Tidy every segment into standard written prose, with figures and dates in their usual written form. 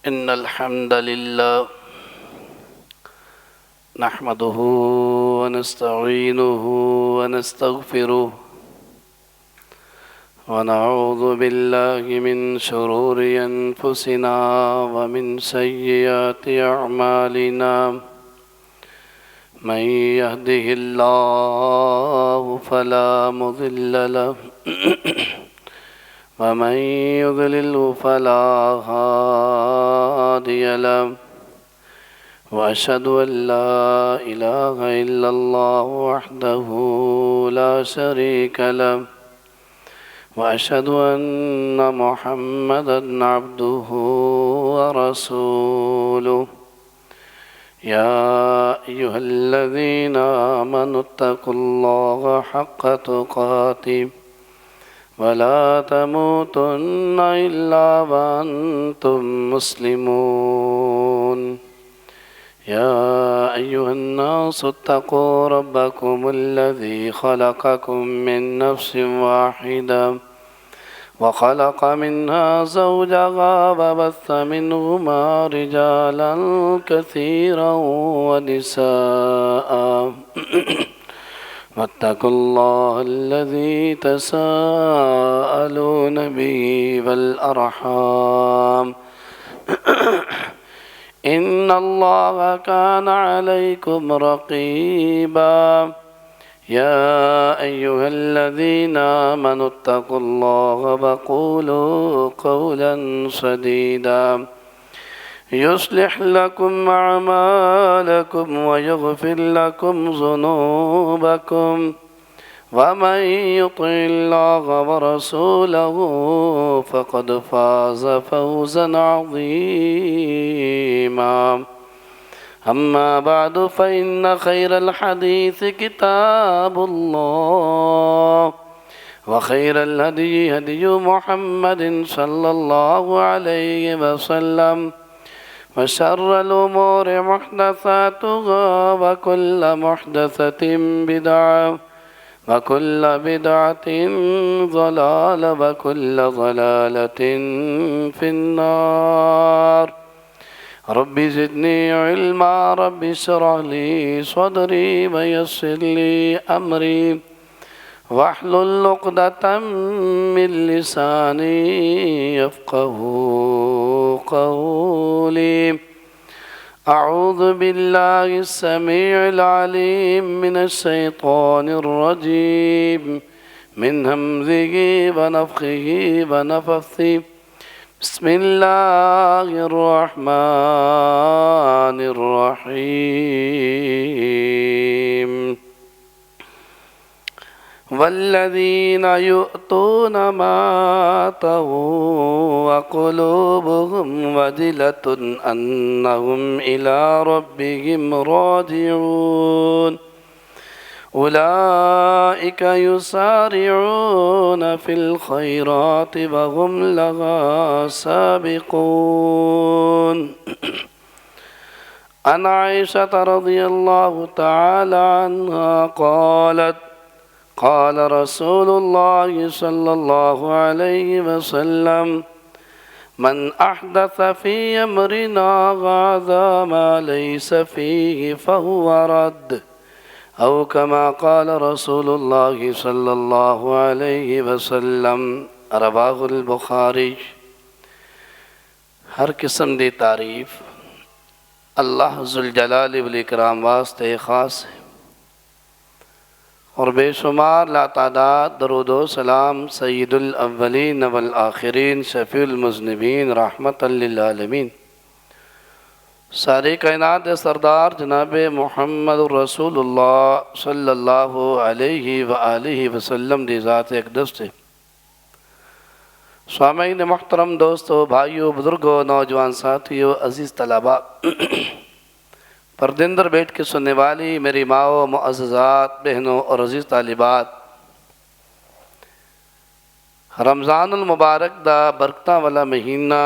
إن الحمد لله نحمده ونستعينه ونستغفره ونعوذ بالله من شرور أنفسنا ومن سيئات أعمالنا من يهده الله فلا مضل له ومن يضلل فلا هادي له وأشهد أن لا إله إلا الله وحده لا شريك له وأشهد أن محمدا عبده ورسوله يا أيها الذين آمنوا اتقوا الله حق تقاته ولا تموتن إلا وأنتم مسلمون يا أيها الناس اتقوا ربكم الذي خلقكم من نفس واحدة وخلق منها زوجها وبث منهما رجالا كثيرا ونساء واتقوا الله الذي تساءلون به والأرحام إن الله كان عليكم رقيبا يا أيها الذين آمنوا اتقوا الله وقولوا قولا سديدا يصلح لكم أعمالكم ويغفر لكم ذنوبكم ومن يطع الله ورسوله فقد فاز فوزا عظيما أما بعد فإن خير الحديث كتاب الله وخير الهدي هدي محمد صلى الله عليه وسلم وشر الأمور محدثاتها وكل محدثة بدعة وكل بدعة ضلالة وكل ضلالة في النار رب زدني علما رب اشرح لي صدري ويسر لي أمري واحلل عقدة من لساني يفقه قولي أعوذ بالله السميع العليم من الشيطان الرجيم من همزه ونفخه ونفثه بسم الله الرحمن الرحيم والذين يؤتون ما آتوا وقلوبهم وجلة أنهم إلى ربهم راجعون أولئك يسارعون في الخيرات وهم لها سابقون عن عائشة رضي الله تعالى عنها قالت قال رسول الله صلى الله عليه وسلم من أحدث في أمرنا هذا ما ليس فيه فهو رد أو كما قال رسول الله صلى الله عليه وسلم رواه البخاري हर किस्म दी तारीफ अल्लाह ज़ुल जलाल वल इकराम वास्ते ख़ास है और बेशुमार लातादाद दरूदो सलाम सय्यदुल अव्वलीन वल आखिरीन शफ़ीउल मुज़निबीन रहमतल लिल आलमीन सारी कायनात सरदार जनाब मुहम्मद रसूलुल्लाह सल्लल्लाहु अलैहि व आलिहि वसल्लम दी ज़ात अक़दस से स्वामीन मुहतरम दोस्तों भाइयों बुज़ुर्गों नौजवान साथियों अज़ीज़ तलबा परदिंदर बैठ के सुनने वाली मेरी माओ मुअज़्ज़ज़ात बहनों और अज़ीज़ तालिबात रमज़ानुल मुबारक दा बरकता वाला महीना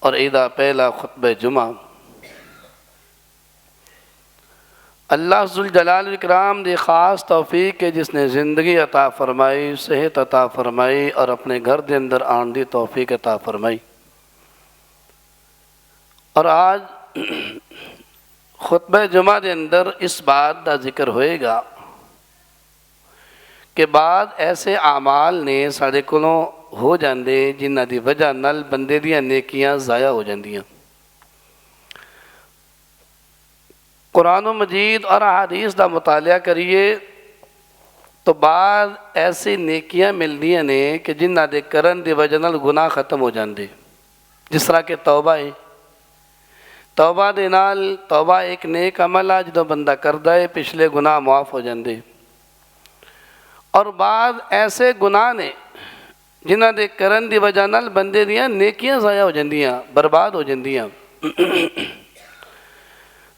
और ईदा पहला खुतबे जुमा अल्लाह ज़ुल जलाल वल इकराम दी ख़ास तौफ़ीक़ है जिसने ज़िंदगी अता फ़रमाई सेहत अता फ़रमाई और अपने घर के अंदर आन दी तौफ़ीक़ अता फ़रमाई। और आज खुतबे जुमा के अंदर इस बात का जिक्र होएगा कि बाद ऐसे आमाल ने साढ़े कोलों हो जाते जिन्हां दी वजह नाल बंदे दियां नेकियां ज़ाया हो जांदियां। कुरान मजीद और हदीस का मुतालिया करिए तो बाद ऐसी नेकियां मिलदियां ने कि जिन्हां दे करन दी वजह नाल गुनाह खत्म हो जाते। जिस तरह के तौबा है, तौबा दे नाल तौबा एक नेक अमल आ, जो बंदा करदा है पिछले गुनाह माफ़ हो जाते। और बाद ऐसे गुनाह ने जिन्हां दे करन दी वजह नाल बंदे दियां नेकियां ज़ाया हो जांदियां, बर्बाद हो जांदियां।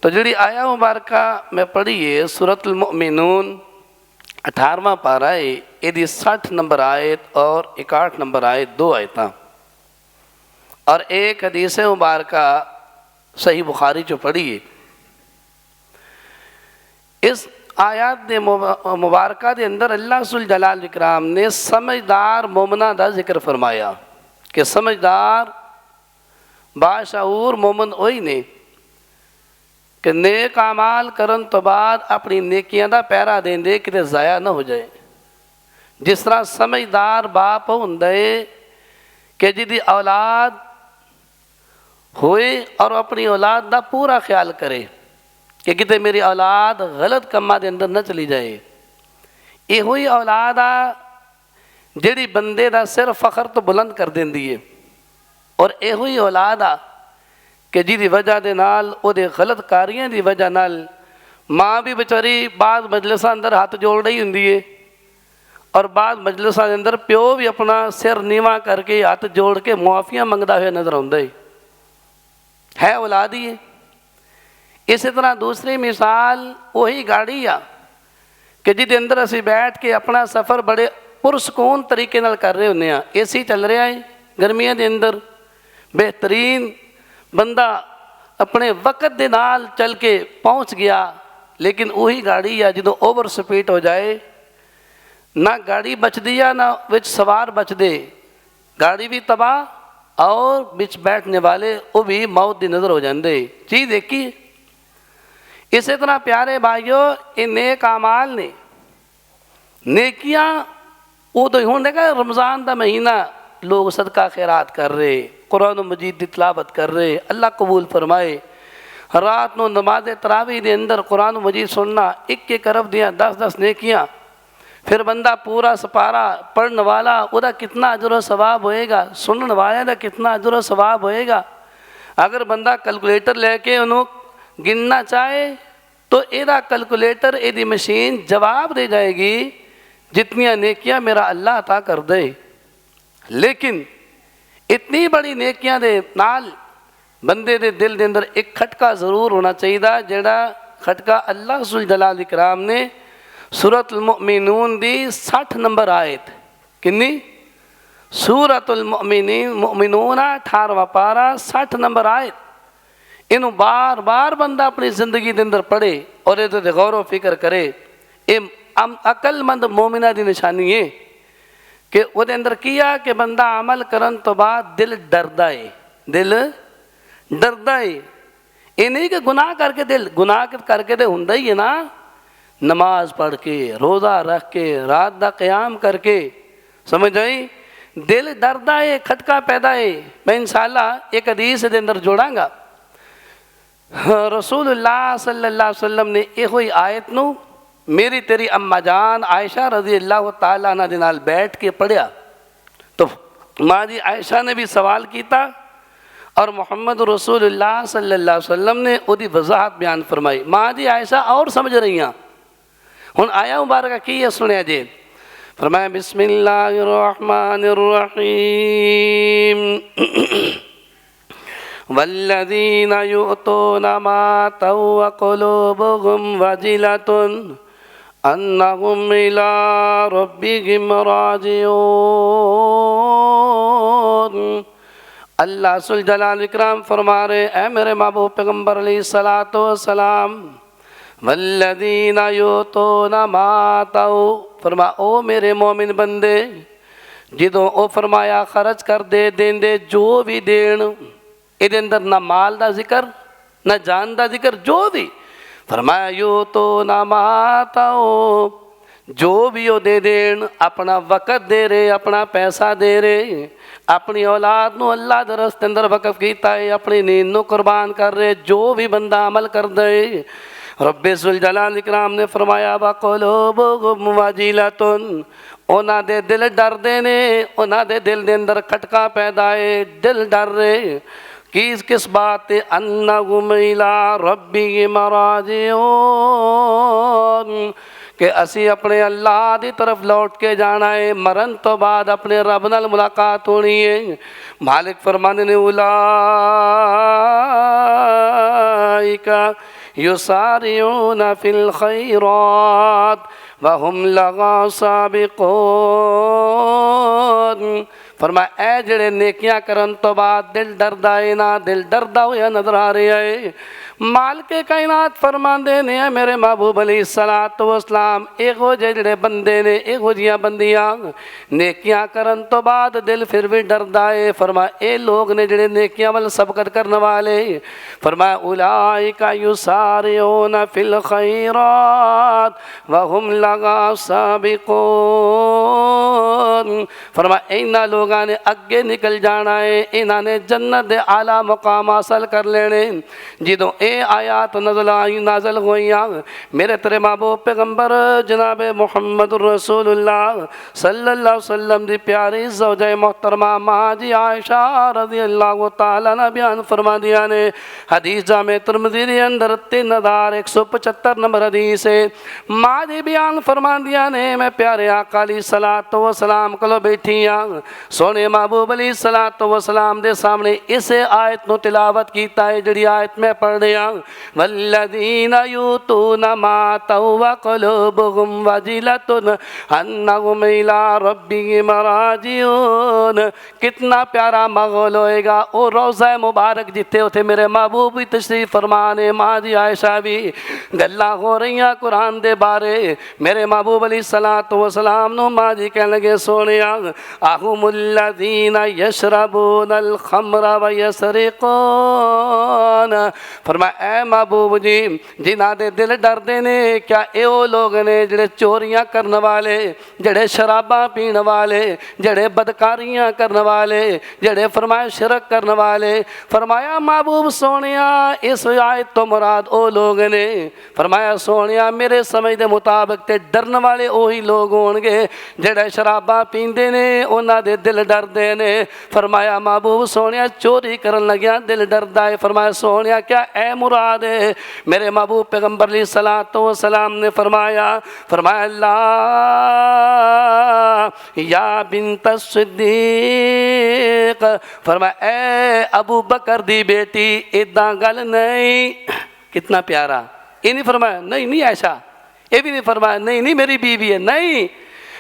तो जिहड़ी आया मुबारका मैं पढ़ी है सूरतुल मुमिनून 18वां पारा है, यदि 60 नंबर आयत और 61 नंबर आयत, दो आयतां और एक हदीस मुबारका सही बुखारी जो पढ़ी है। इस आयत दे मुबारका दे अंदर अल्लाह सुल जलाल इकराम ने समझदार मोमना का जिक्र फरमाया कि समझदार बाशऊर मोमन वही ने कि नेक अमाल करन तो बाद अपनी नेकियां का पैरा देंदे कि ज़ाया ना हो जाए। जिस तरह समझदार बाप हुंदा है कि जिहदी औलाद होए और अपनी औलाद का पूरा ख्याल करे कि किते मेरी औलाद गलत कामां दे अंदर न चली जाए। इहो ही औलाद आ जिहड़ी बंदे दा सिर फखर तो बुलंद कर देंदी है, और इहो ही औलाद आ कि जिहदी वजह दे नाल उहदे गलत कारियां दी वजह नाल माँ भी बेचारी बाद मजलिसां अंदर हाथ जोड़ रही हुंदी है, और बाद मजलिसां दे अंदर प्यो भी अपना सिर नीवा करके हाथ जोड़ के मुआफियां मंगदा हुआ नजर आउंदा है औलाद ही है। इसी तरह दूसरी मिसाल वही गाड़ी आ कि जिहदे अंदर असीं बैठ के अपना सफ़र बड़े पुरसकून तरीके नाल कर रहे हुंदे आ। एसी चल रहा है गर्मियां दे अंदर, बेहतरीन बंदा अपने वक़्त दे नाल चल के पहुँच गया, लेकिन वही गाड़ी आ जो ओवर स्पीड हो जाए, ना गाड़ी बचदी आ ना विच सवार बचदे, गाड़ी भी तबाह और बिच बैठने वाले वो भी मौत की नज़र हो जाते। चीज़ देखी। इस तरह प्यारे भाइयों, ये नेक आमाल ने नेकियां उदों हुण देखा रमज़ान का महीना लोग सदका खैरात कर रहे, कुरान मजीद की तिलावत कर रहे, अल्लाह कबूल फरमाए। रात को नमाज तरावी के अंदर कुरान मजीद सुनना, एक अरब दियाँ 10-10 नेकियां, फिर बंदा पूरा सपारा पढ़ने वाला उदा कितना अजर सवाब होएगा, सुनने वाले का कितना अजर सवाब होएगा। अगर बंदा कैलकुलेटर लेके उन्होंने गिनना चाहे तो यदा कैलकुलेटर यदी मशीन जवाब दे जाएगी जितनियां नेकियां मेरा अल्लाह अता कर दे। लेकिन इतनी बड़ी नेकियां दे नाल बंदे दे दिल दे अंदर एक खटका जरूर होना चाहिए, जिहड़ा खटका अल्लाह सुल जलाल इकराम ने सूरतुल मुमिनून दी 60 नंबर आयत, किन्नी सूरतुल मुमिनून 18वां पारा 60 नंबर आयत, इनू बार बार बंदा अपनी जिंदगी के अंदर पढ़े और ये गौर फिक्र करे। ये अकलमंद मोमिना की निशानी है कि वो अंदर किया कि बंदा अमल करन तो बाद दिल डरदा है, दिल डरदा है। ये नहीं कि गुनाह करके दिल गुनाह करके तो हुंदा ही है ना, नमाज पढ़ के रोज़ा रख के रात का क़याम करके, समझ आई, दिल डरदा है, खटका पैदा है। मैं इंशाअल्लाह एक हदीस के अंदर जोड़ांगा। रसूलुल्लाह सल्लल्लाहु अलैहि वसल्लम ने यो ही आयत नू मेरी तेरी अम्मा जान आयशा रज़ी अल्लाह तआला अन्हा दे नाल बैठ के पढ़िया, तो माँ जी आयशा ने भी सवाल किया और मोहम्मद रसूलुल्लाह सल्लल्लाहु अलैहि वसल्लम ने उदी वजाहत बयान फरमाई। माँ जी आयशा और समझ रही हैं। हुण आया मुबारक की है, सुनिया जी। फरमाया बिस्मिल्लाहिर रहमानिर रहीम वल्लज़ीना युअतूना मा अतौ व क़ुलूबुहुम वजिलतुन अन्नहुम इला रब्बिहिम राजिऊन। अल्लाह सुल जलाल इकराम फरमा रहे, ऐ मेरे महबूब पैगम्बर अलैहिस्सलातु वस्सलाम, वल्लज़ीना युअतूना मा अतौ, फरमा ओ मेरे मोमिन बंदे, जिदों ओ फरमाया खर्च कर दे देंदे जो भी देन, ਇਹਦੇ ਅੰਦਰ ਨਾ ਮਾਲ ਦਾ ਜ਼ਿਕਰ ਨਾ ਜਾਨ ਦਾ ਜ਼ਿਕਰ, ਜੋ ਵੀ फरमाया यो तो ना माताओ, जो भी वो दे देन, अपना वक़्त दे रहे, अपना पैसा दे रहे, अपनी औलाद नू अल्लाह दे रस्ते अंदर वक़्फ कीता है, अपनी नींद नू कुर्बान कर रहे, जो भी बंदा अमल कर दे। रब्बे जुल जलाल इकराम ने फरमाया वक़ुलूबुहुम वजीलतुन, उन्हां दे दिल डरदे ने, उन्हां दे दिल दे अंदर खटका पैदा है, दिल डर रहे किस बात अन्नहुम इला रब्बिहिम राजिऊन, कि असी अपने अल्लाह की तरफ लौट के जाना है, मरण तो बाद अपने रब नाल मुलाकात होनी है। मालिक फरमाने ने उलाइका युसारिऊना फिल खैरात वहुम लगा साबिकून। फरमाया ए जड़े नेकियां करन तो बाद दिल डरदा है ना, दिल डरदा होया नजर आ रहा है। मालिके कायनात फरमांदे ने मेरे महबूब अलैहिस्सलातु वस्सलाम, एहो जेड़े बंदे ने, एहो जियां बंदियां नेकियां करन तो बाद दिल फिर भी डरदा है। फरमाया ए लोग ने जेड़े नेकियां वल सबकत करने वाले। फरमाया उलाइका युसारिऊना फिल खैरात वहुम लगा साबिकून। फरमाया इन्हां लोगां ने अगे निकल जाना है, इन्हां ने जन्नत दे आला मुकाम हासिल कर लेने। जिदों ये आयात नाज़िल होइयां, मेरे तेरे महबूब पैगंबर जनाब मुहम्मद रसूलुल्लाह सल्लल्लाहु अलैहि वसल्लम दी प्यारी ज़ौजा मोहतरमा माँ जी आयशा रज़ियल्लाहु ताला अन्हा बयान फरमा दिया ने। हदीस जामे तिरमिज़ी दे अंदर 3175 नंबर हदीस है। माँ जी बयान फरमा दिया ने, मैं प्यारे आका अलैहिस्सलातु वस्सलाम कोलों बैठी हाँ, सोने महबूब अलैहिस्सलातु वस्सलाम दे सामने इस आयत नूं तिलावत कीता है, जिहड़ी आयत मैं पढ़ वल्लज़ीना यूतूना मा आतौ व क़ुलूबुहुम वजिलतुन अन्नहुम इला रब्बिहिम राजिऊन। कितना प्यारा माहौल होएगा ओ रोज़ा मुबारक जिथे उथे मेरे महबूब भी तशरीफ फरमाने, माँ जी आयशा भी गल्लां हो रही कुरान दे बारे। मेरे महबूब अलैहिस्सलातु वस्सलाम नूं माँ जी कहन लगे सोनिया अहुमुल्लज़ीना यशरबूनल खम्रा व यसरिकून। फरमाया ए महबूब जी जिन्हां दे दिल डरदे ने, क्या ये लोग ने जेड़े चोरियां करने वाले, जेड़े शराबां पीने वाले, जेड़े बदकारियां करने वाले, जेड़े फरमाया शिरक करने वाले। फरमाया महबूब सोनिया इस आयत तो मुराद ओ लोग ने। फरमाया सोनिया मेरे समझ दे मुताबिक ते डरने वाले वही लोग होंगे जेड़े शराबां पींदे ने, उन्हां दे दिल डरदे ने। फरमाया महबूब सोनिया चोरी करन लग्या दिल डरदा है। फरमाया सोनिया क्या ए मुराद है? मेरे महबूब पैगंबर अलैहिस्सलातु वस्सलाम ने फरमाया ला या बिन्त सिद्दीक, फरमाया ए अबू बकर दी बेटी इदा गल नहीं। कितना प्यारा। ये नहीं फरमाया नहीं ऐसा, ये भी नहीं फरमाया नहीं मेरी बीवी है, नहीं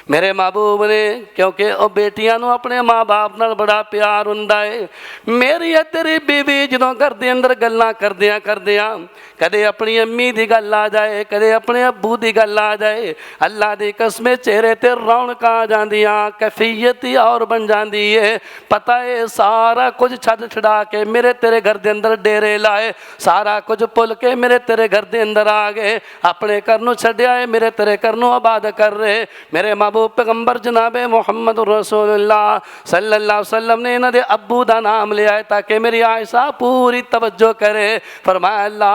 मेरे महबूब ने, क्योंकि वह बेटियां अपने माँ बाप नाल बड़ा प्यार हुंदा है। मेरी तेरी बीवी जो घर के अंदर गल्लां करदियां करदियां कदे अपनी अम्मी की गल आ जाए, कदे अपने अब्बू की गल आ जाए, अल्लाह की कसम चेहरे ते रौनकां आ जांदियां, कैफियत ही और बन जाती है। पता है सारा कुछ छड्ड छड़ा के मेरे तेरे घर के अंदर डेरे लाए, सारा कुछ भुल के मेरे तेरे घर के अंदर आ गए, अपने घर नूं छड्डिया है मेरे तेरे घर नूं आबाद कर रहे। मेरे पैगंबर जनाबे मुहम्मद रसूलुल्लाह सल्लल्लाहु अलैहि वसल्लम ने इन्हां दे अब्बू दा नाम लिया है ताकि मेरी आयशा पूरी तवज्जो करे। फरमाया ला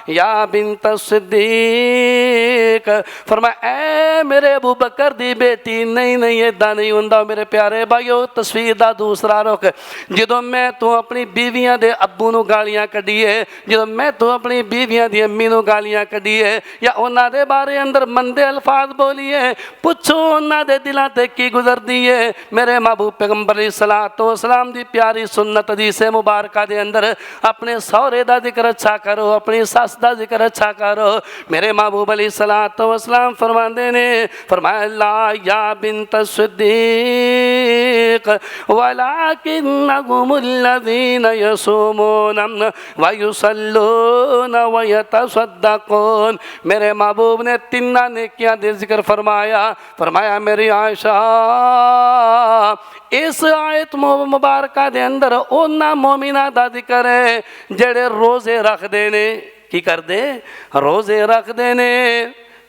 या बिन्त सिद्दीक, फरमाया ए मेरे अबू बकर दी बेटी नहीं इदा नहीं हुंदा। मेरे प्यारे भाईओ तस्वीर दा दूसरा रुख, जदों मैं तू अपनी बीवियां दे अब्बू नूं गालियां कढीए, जदों मैं तू अपनी बीवियां दी अम्मी नूं गालियां कढीए या उन्हां दे बारे अंदर मंदे अल्फाज बोलीए, पुछो उन्हां दे दिलां ते की गुजरदी है। मेरे महबूब पैगंबर अलैहिस्सलातु वस्सलाम दी प्यारी सुन्नत हदीस मुबारका दे अंदर अपने सौरे दा जिक्र अच्छा करो, अपनी सस दा जिक्र अच्छा करो। मेरे महबूब अलैहिस्सलातु वस्सलाम फरमांदे ने, फरमाया ला या बिन्त सिद्दीक वलाकिन्नहुमुल्लज़ीना यसूमूना व युसल्लूना व यतसद्दक़ून। मेरे महबूब ने तिन्ना नेकियां दे जिक्र जिक्र फरमाया। फरमाया मेरी आयशा इस आयत मुबारक दे अंदर उन्हां मोमिना दा जिक्र है जेड़े रोजे रखदे ने। की करदे? रोजे रखदे ने।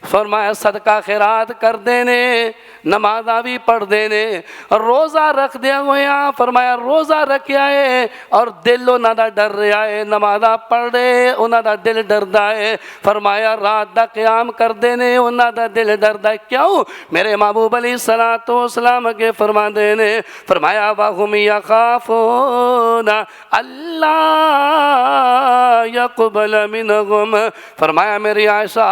फरमाया सदका खैरात करते ने, नमाजा भी पढ़ते ने, रोज़ा रखदे होया फरमाया रोज़ा रखिया है और दिल उन्हां दा डर रहा है, नमाजा पढ़ रहे उन्हां दा दिल डरदा है। फरमाया रात दा क़याम करते ने उन्हां दा दिल डरदा है। क्यों? मेरे महबूब अलैहिस्सलातु वस्सलाम अगे फरमाते ने, फरमाया वहुम यखाफूना अल्ला यक़बल मिनहुम। फरमाया मेरी आयशा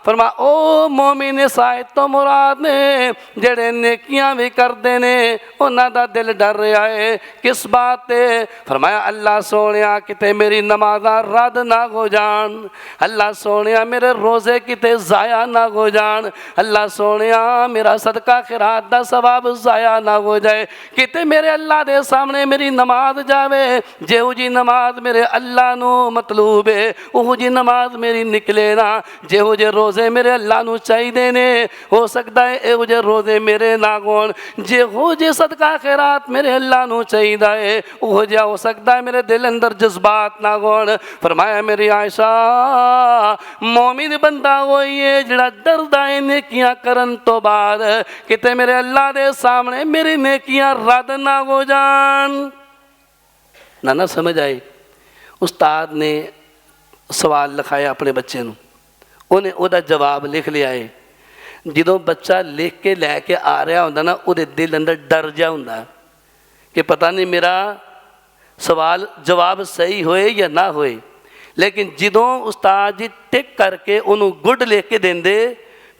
फरमा ओ मोमिन इस आयत तो मुराद ने जेड़े नेकियां भी करते ने उन्हां दा दिल डर रहा है। किस बात ते? फरमाया अल्लाह सोनिया किते मेरी नमाज़ां रद्द ना हो जान, अल्लाह सोनिया मेरे रोज़े किते ज़ाया ना हो जान, अल्लाह सोनिया मेरा सदका खैरात दा सवाब ज़ाया ना हो जाए, किते मेरे अल्लाह दे सामने मेरी नमाज जावे जेहू जी नमाज मेरे अल्लाह नू मतलूब है उहू जी नमाज मेरी निकले ना। जेहू जे रोज़े मेरे अल्लाह नू चाहिए ने हो सकता है एहो जे रोज़े मेरे ना होण, जेहो जे सदका खैरात मेरे अल्लाह नू चाहिए है उहो जिहा हो सकता है मेरे दिल अंदर जज्बात ना होण। फरमाया मेरी आयशा मोमिन बंदा वही है जिहड़ा डरदा है नेकियां करन तो बाद किते मेरे अल्लाह दे सामने मेरी नेकियां रद्द ना हो जान। ना समझ आई? उस्ताद ने सवाल लिखाया अपने बच्चे नू, उन्हें उहदा जवाब लिख लिया है। जो बच्चा लिख के लैके आ रहा होंदा ना उहदे दिल अंदर डर जा होंदा कि पता नहीं मेरा सवाल जवाब सही होए या ना होए। लेकिन जो उस्ताद जी टिक करके उन्होंने गुड लिख के देंदे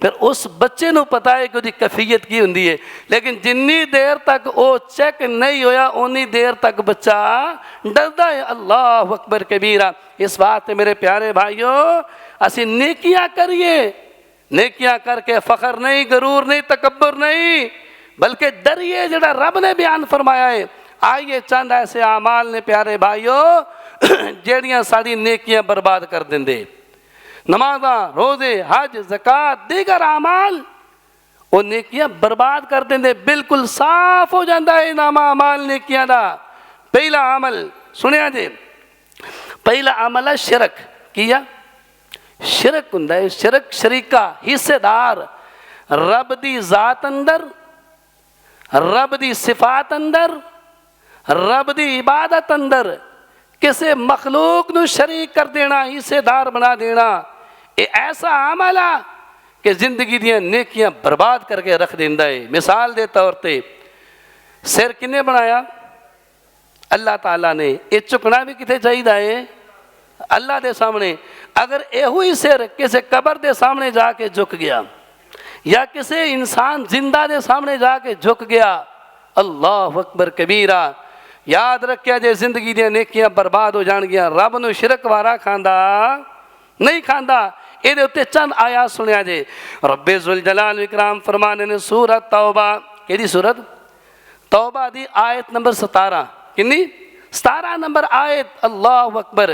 फिर उस बच्चे नू पता है कि उसकी कैफियत की होंदी है। लेकिन जिन्नी देर तक वो चेक नहीं होया उन्नी देर तक बच्चा डरदा है। अल्लाह अकबर कबीरा। इस बात से मेरे प्यारे भाइयों असी नेकियां करिए, नेकियां करके फ़ख्र नहीं, गरूर नहीं, तकब्बुर नहीं, बल्कि डरिए जिहड़ा रब ने बयान फरमाया है। आइए चंद ऐसे आमाल ने प्यारे भाइयों जेड़ियां साड़ी नेकियां बर्बाद कर देंदे। नमाजा, रोज़े, हज, ज़कात, दीगर आमाल वो नेकियां बर्बाद कर देंदे। बिल्कुल साफ हो जाता है नामा अमाल नेकियां दा। पहला अमल सुनिया जी, पहला अमल है शिरक। किया शिरक हुंदा है, शिरक शरीका हिस्सेदार रब दी जात अंदर, रब दी सिफात अंदर, रब दी इबादत अंदर किसी मखलूक नू शरीक कर देना, हिस्सेदार बना देना। ये ऐसा अमल है कि जिंदगी दियां नेकियां बर्बाद करके रख देंदा है। मिसाल दे तौर पे सिर किन्ने बनाया? अल्लाह ताला ने। ये झुकना भी किथे चाहिदा है? अल्लाह दे सामने। अगर एहो ही सिर किसी कबर दे सामने जाके झुक गया या किसी इंसान जिंदा दे सामने जाके झुक गया, अल्लाह अकबर कबीरा। याद रखिया जे जिंदगी दी नेकियां बर्बाद हो जाणगियां। रब नू शिरक वारा खांदा नहीं खांदा। इहदे उत्ते चंद आयात सुनिया जे। रब्बे जुल जलाल विकराम फरमाने ने सूरत तौबा, केड़ी सूरत? तौबा दी आयत नंबर 17। किन्नी? 17 नंबर आयत। अल्लाह अकबर।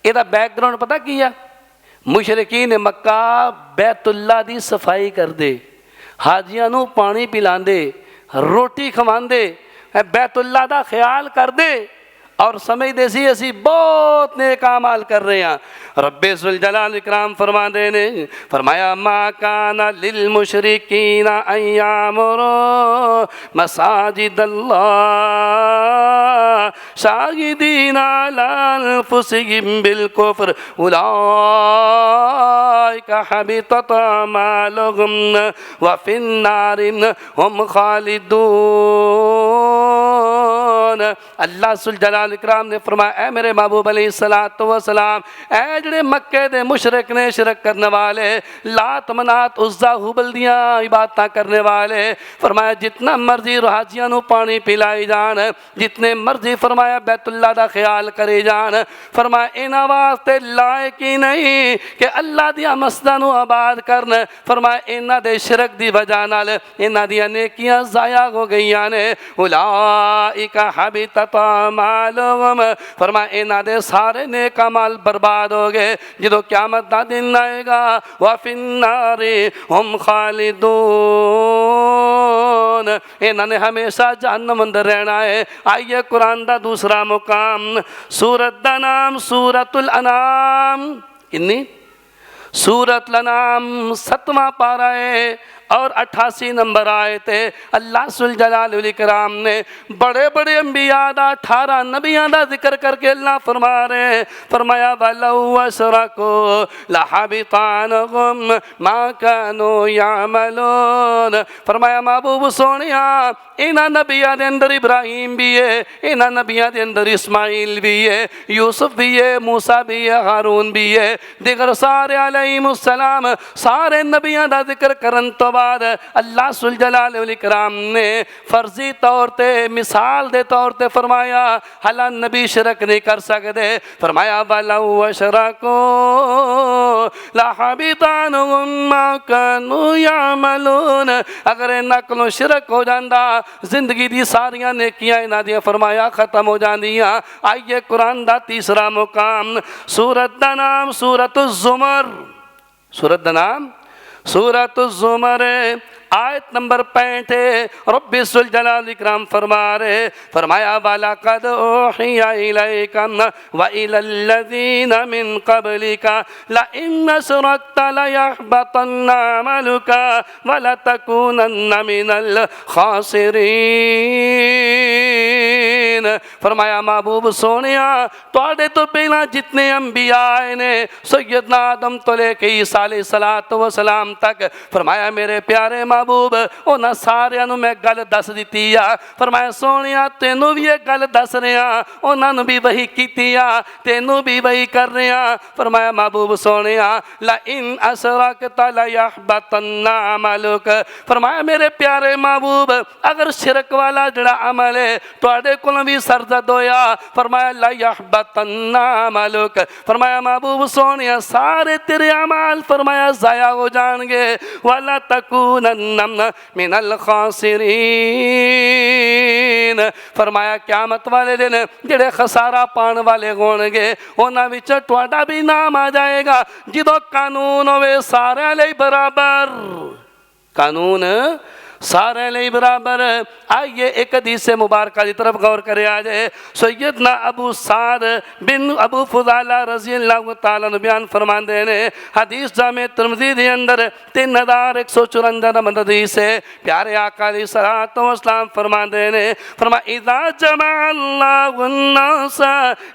ਇਹਦਾ बैकग्राउंड पता की है? मुशरिकीन मक्का बैतुल्ला दी सफाई करते, हाजियां नू पानी पिलांदे, रोटी खवांदे, बैतुल्ला दा ख्याल करते और समझते सी असी बहुत नेक अमाल कर रहे हैं। रब्बे जुल जलाल इकराम फरमाते ने फरमाया मा काना लिल मुशरिकीन अन यामुरू मसाजिदल्लाह शाहिदीन अला अनफुसिहिम बिल कुफ्र उलाइका हबितत अमालुहुम व फिन्नारि हुम खालिदून। अल्लाह सुल जलाल इकराम ने फरमाया ऐ मेरे महबूब अलैहिस्सलातु वस्सलाम, ऐ जड़े मक्के दे मुशरिक ने, शिरक करने वाले, लात मनात उज़्ज़ा हुबल दियां इबादतां करने वाले, फरमाया जितना मर्जी हाजियां नू पानी पिलाई जान, जितने मर्जी फरमाया बैतुल्ला दा ख्याल करे जान, फरमाया इन्हां वास्ते लायक ही नहीं कि अल्लाह दियां मस्जिदां नू आबाद करन। फरमाया इन्हां दे शिरक दी वजह नाल इन्हां दियां नेकियां ज़ाया हो गईयां ने। उलाइका हबितत अमालुहुम, फरमाया इन्हां दे सारे नेक अमल बर्बाद हो गए। जो क़यामत दा दिन आएगा व फिन्नारी हुम खालिदून, इन्हां ने हमेशा जहन्नम अंदर रहना है। आइए कुरान दा दूसरा मुकाम, सूरत दा नाम सूरतुल अनाम। किन्नी? सूरत अनाम 7वां पारा है और 88 नंबर आए थे। अल्लाह सुल जलाल वल इकराम ने बड़े बड़े अंबिया दा 18 नबियां दा जिक्र करके अल्लाह फरमा रहे हैं, फरमाया वलौ अशरकू लहबितानहुम मा कानू यामलून। फरमाया महबूब सोनिया इन्हां नबियां दे अंदर इब्राहिम भी है, इन्हां नबियां दे अंदर इस्माइल भी है, यूसुफ भी है, मूसा भी है, हारून भी है, दिगर सारे अलैहिमुस्सलाम सारे नबियां दा जिक्र करन तो बाद अल्लाह सुल जलाल वल इकराम ने फर्जी तौर ते मिसाल दे तौर ते फरमाया हला नबी शिरक नहीं कर सकते। फरमाया वलौ अशरकू लहबितानहुम मा कानू यामलून, अगर इन्हां कोलों शिरक हो जांदा जिंदगी दी सारियां नेकियां इन्हां दियां फरमाया खत्म हो जांदियां। आइए कुरान दा तीसरा मुकाम, सूरत दा नाम सूरतुज़ ज़ुमर। सूरत दा नाम सूरतुज़ ज़ुमर, आयत नंबर 65। रब्बिल जलाल इकराम फरमा रहे, फरमाया वलक़द ऊहिया इलैका व इलल्लज़ीना मिन क़ब्लिका लइन अशरकत लयहबतन्न अमलुका व लतकूनन्न मिनल खासिरीन। फरमाया महबूब सोनिया तुहाडे तो पहला जितने अंबिया आए ने सैयदना आदम तो लेके ईसा अलैहिस्सलातु वस्सलाम तक, फरमाया मेरे प्यारे महबूब उन्हां सारियां नूं मैं गल दस दित्ती आ। फरमाया सोनिया तैनूं भी ये गल दस रहा, उन्हां नूं भी वही कीती आ, तैनूं भी वही कर रहा। फरमाया महबूब सोनिया लइन अशरकत लयहबतन्न अमलुक, फरमाया मेरे प्यारे महबूब अगर शिरक वाला जिहड़ा अमल है तुहाडे कोलों भी सरजद होया, फरमाया लयहबतन्न अमलुक, फरमाया महबूब सोनिया सारे तेरे अमाल फरमाया ज़ाया हो जाएंगे। वला तकूनन्न मिनल खासिरीन, फरमाया क़यामत वाले दिन जिहड़े खसारा पाने वाले होणगे उन्हां विच तुहाडा भी नाम आ जाएगा। जिदों कानून होवे सारे लई बराबर, कानून सारे लिए बराबर। आइए एक हदीस मुबारक की तरफ गौर करे आ जाए। सैयदना अबू साद बिन अबू फुदाला रज़ी अल्लाह तआला अन्हु बयान फरमाते ने हदीस जामे तिरमिज़ी के अंदर 3154 नंबर हदीस है। प्यारे आका अलैहिस्सलातु वस्सलाम फरमाते ने, फरमा इज़ा जमअल्लाहु अन्नास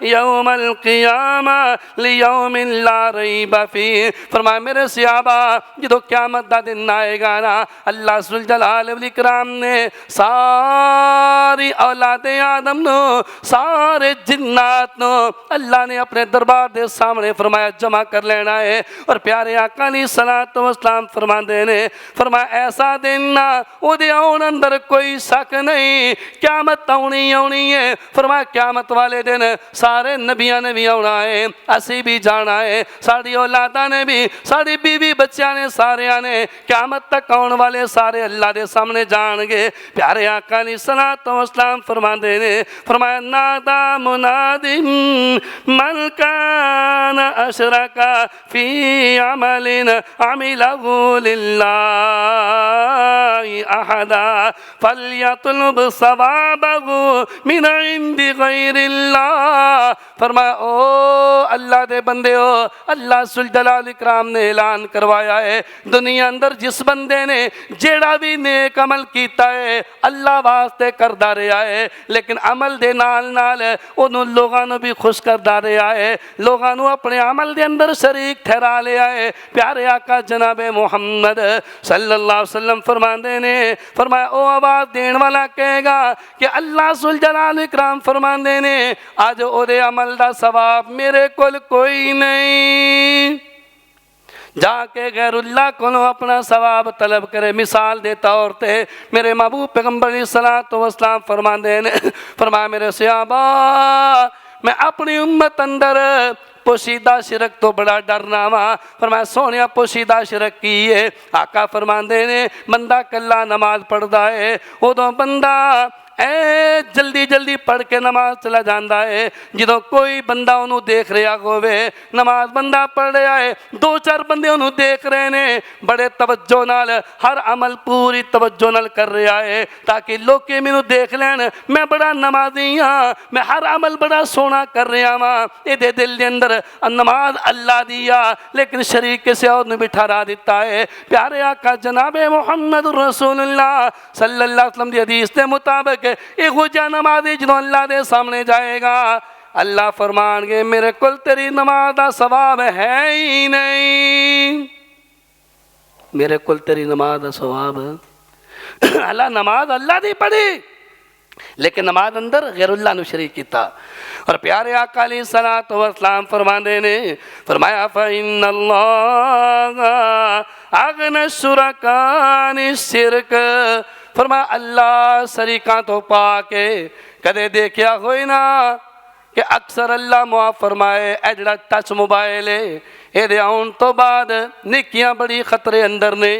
यौमल क़ियामा लियौमिन ला रैब फ़ीह, फरमा मेरे सहाबा जो क़यामत दा दिन आएगा ना अल्लाह सुल जलाल वल इकराम ने सारी औलादे आदम नो सारे जिन्नात नो अल्लाह ने अपने दरबार दे सामने फरमाया जमा कर लेना है। और प्यारे आका अलैहिस्सलातु वस्सलाम फरमाते ने, फरमाया ऐसा दिन ना उहदे आउण अंदर कोई शक नहीं, क़यामत आउणी आउणी है। फरमाया क़यामत वाले दिन सारे नबियां ने भी आउणा है, असी भी जाना है, साड़ी औलादा ने भी, साड़ी बीवी बच्चियां ने, सारियां ने क़यामत तक आउण वाले सारे अल्लाह दे सामने जाएंगे। प्यारे आका अलैहिस्सलातु वस्सलाम फरमाते ने, फरमाया नादा मुनादिन मन कान अशरका फी अमलिन अमिलहु लिल्लाहि अहदा फल्यतलुब सवाबहु मिन इंदि गैरिल्लाह। फरमाया ओ अल्लाह दे बंदे हो, अल्लाह सुल जलाल इकराम ने ऐलान करवाया है दुनिया अंदर जिस बंदे ने जेड़ा भी नेक अमल कीता है अल्लाह वास्ते करदा रहा है, लेकिन अमल दे नाल नाल उन्हों लोगों ने भी खुश करदा रहा है, लोगों ने अपने अमल दे अंदर शरीक ठहरा लिया है। प्यारे आका जनाबे मुहम्मद सल्लल्लाहु अलैहि वसल्लम फरमाते ने, फरमाया ओ आवाज़ देने वाला कहेगा कि अल्लाह सुल जलाल इकराम फरमाते ने आज ओदे अमल दा सवाब मेरे कोल कोई नहीं, जाके गैरुल्लाह को अपना सवाब तलब करे। मिसाल दे तौर पे मेरे महबूब पैगंबर अलैहिस्सलातु वस्सलाम फरमाते ने, फरमाया मेरे सहाबा मैं अपनी उम्मत अंदर पोशीदा शिरक तो बड़ा डरना वा। फरमाया सोनिया पोशीदा शिरक की है। आका फरमाते ने बंदा कला नमाज पढ़ता है उदों बंदा ਐ ਜਲਦੀ ਜਲਦੀ ਪੜ ਕੇ ਨਮਾਜ਼ ਚਲਾ ਜਾਂਦਾ ਹੈ। ਜਦੋਂ ਕੋਈ ਬੰਦਾ ਉਹਨੂੰ ਦੇਖ ਰਿਹਾ ਹੋਵੇ, ਨਮਾਜ਼ ਬੰਦਾ ਪੜ ਰਿਹਾ ਹੈ, ਦੋ ਚਾਰ ਬੰਦੇ ਉਹਨੂੰ ਦੇਖ ਰਹੇ ਨੇ, ਬੜੇ ਤਵੱਜੋ ਨਾਲ ਹਰ ਅਮਲ ਪੂਰੀ ਤਵੱਜੋ ਨਾਲ ਕਰ ਰਿਹਾ ਹੈ ਤਾਕਿ ਲੋਕੀ ਮੈਨੂੰ ਦੇਖ ਲੈਣ, ਮੈਂ ਬੜਾ ਨਮਾਜ਼ੀ ਹਾਂ, ਮੈਂ ਹਰ ਅਮਲ ਬੜਾ ਸੋਹਣਾ ਕਰ ਰਿਹਾ ਵਾਂ। ਇਹਦੇ ਦਿਲ ਦੇ ਅੰਦਰ ਨਮਾਜ਼ ਅੱਲਾ ਦੀ ਆ, ਲੇਕਿਨ शरीक किसी और ने भी ठहरा दिता है। प्यारे आका जनाबे मुहम्मद रसूलुल्लाह सल्लल्लाहु अलैहि वसल्लम की हदीस के मुताबिक एक वजह नमाजी जो अल्लाह के सामने जाएगा, अल्लाह फरमानगे मेरे को तेरी नमाज का सवाब है ही नहीं, मेरे को तेरी नमाज का सवाब अल्लाह नमाज अल्लाह दी पढ़ी लेकिन नमाज अंदर गैरुल्लाह नु शरीक किया। और प्यारे आका अलैहिस्सलातु वस्सलाम फरमाते ने फरमाया फ़इन्नल्लाह अगना शुरकानि शिरक, फरमाया अल्लाह शरीका तो पाके कदे देखिया होई ना कि अक्सर अल्लाह मुआफ़ फरमाए ए जिहड़ा टच मोबाइल है ये आने तो बाद निक्कियां बड़ी खतरे अंदर ने।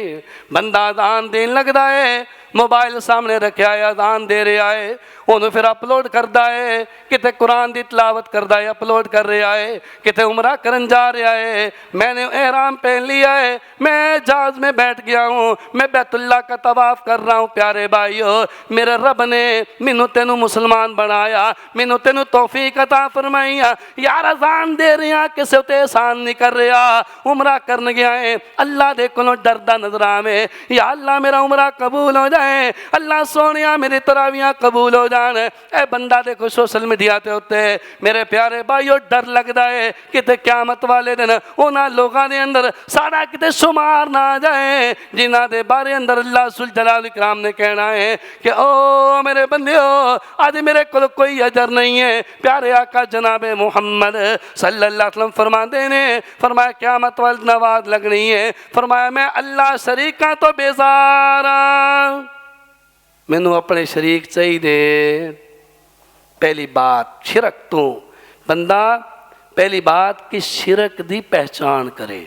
बंदा अजान देन लगता है, मोबाइल सामने रखा है, अजान दे रहा है, उन्होंने फिर अपलोड करता है, कितने कुरान की तलावत करता है, अपलोड कर रहा है, कितने उमरा करन जा रहा है, मैंने एहराम पहन लिया है, मैं जहाज में बैठ गया हूँ, मैं बैतुल्लाह का तवाफ़ कर रहा हूँ। प्यारे भाइयों, मेरे रब ने मैनू तेनू मुसलमान बनाया, मैनू तेनू तौफीक अता फरमाई, यार अजान दे रहे हैं किसी उत्ते एहसान नहीं कर रहा, उमरा करन गया है, अल्लाह दे कोलों डरदा नजर आवे, या अल्लाह मेरा उमरा कबूल हो जाए, अल्लाह सोनिया मेरी तरावियां कबूल हो जान। ए बंदा देखो सोशल मीडिया ते उत्ते मेरे प्यारे भाइयों डर लगता है किते क़यामत वाले दिन उन्हां लोगां दे अंदर साडा किते शुमार ना आ जाए जिन्हां दे बारे अंदर अल्लाह सुल जलाल इकराम ने कहना है कि ओ मेरे बंदियो आज मेरे को कोई अजर नहीं है। प्यारे आका जनाबे मुहम्मद सल्लल्लाहु अलैहि वसल्लम फरमाते ने, फरमाया क़यामत वाली नवाज लगनी है, फरमाया मैं अल्लाह शरीका तो बेजार हां, मैनू अपने शरीक चाहिए। पहली बात शिरक तो बंदा पहली बात कि शिरक की पहचान करे,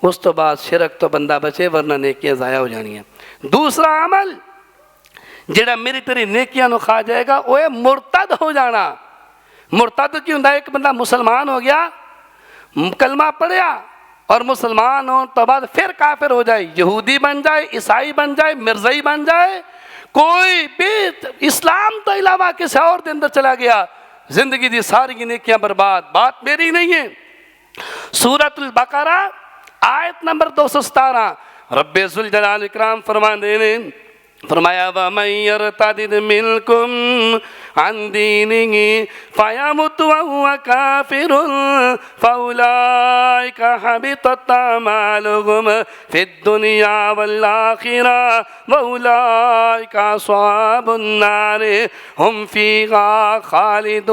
उस तो बाद शिरक तो बंदा बचे वरना नेकियां ज़ाया हो जानियां। दूसरा अमल जिहड़ा मेरी तेरी नेकियां नू खा जाएगा वह है मुरतद हो जाना। मुरतद की हुंदा, एक बंदा मुसलमान हो गया, कलमा पढ़िया और मुसलमान हो तो बाद फिर काफिर हो जाए, यहूदी बन जाए, ईसाई बन जाए, मिर्ज़ई बन जाए, कोई भी इस्लाम तो इलावा किसी और के अंदर चला गया, जिंदगी दी सारी नेकियां बर्बाद। बात मेरी नहीं है। सूरतुल बकरा आयत नंबर 217 रब्बे जुल जलाल इकराम फरमाते ने, फरमाया वमन यरतदिद मिनकुम अन दीनिही फयमुत वहुव काफिरुन फउलाइका हबितत अमालुहुम फिद दुनिया वल आखिरह वउलाइका अस्हाबुन नार हुम फीहा खालिदून।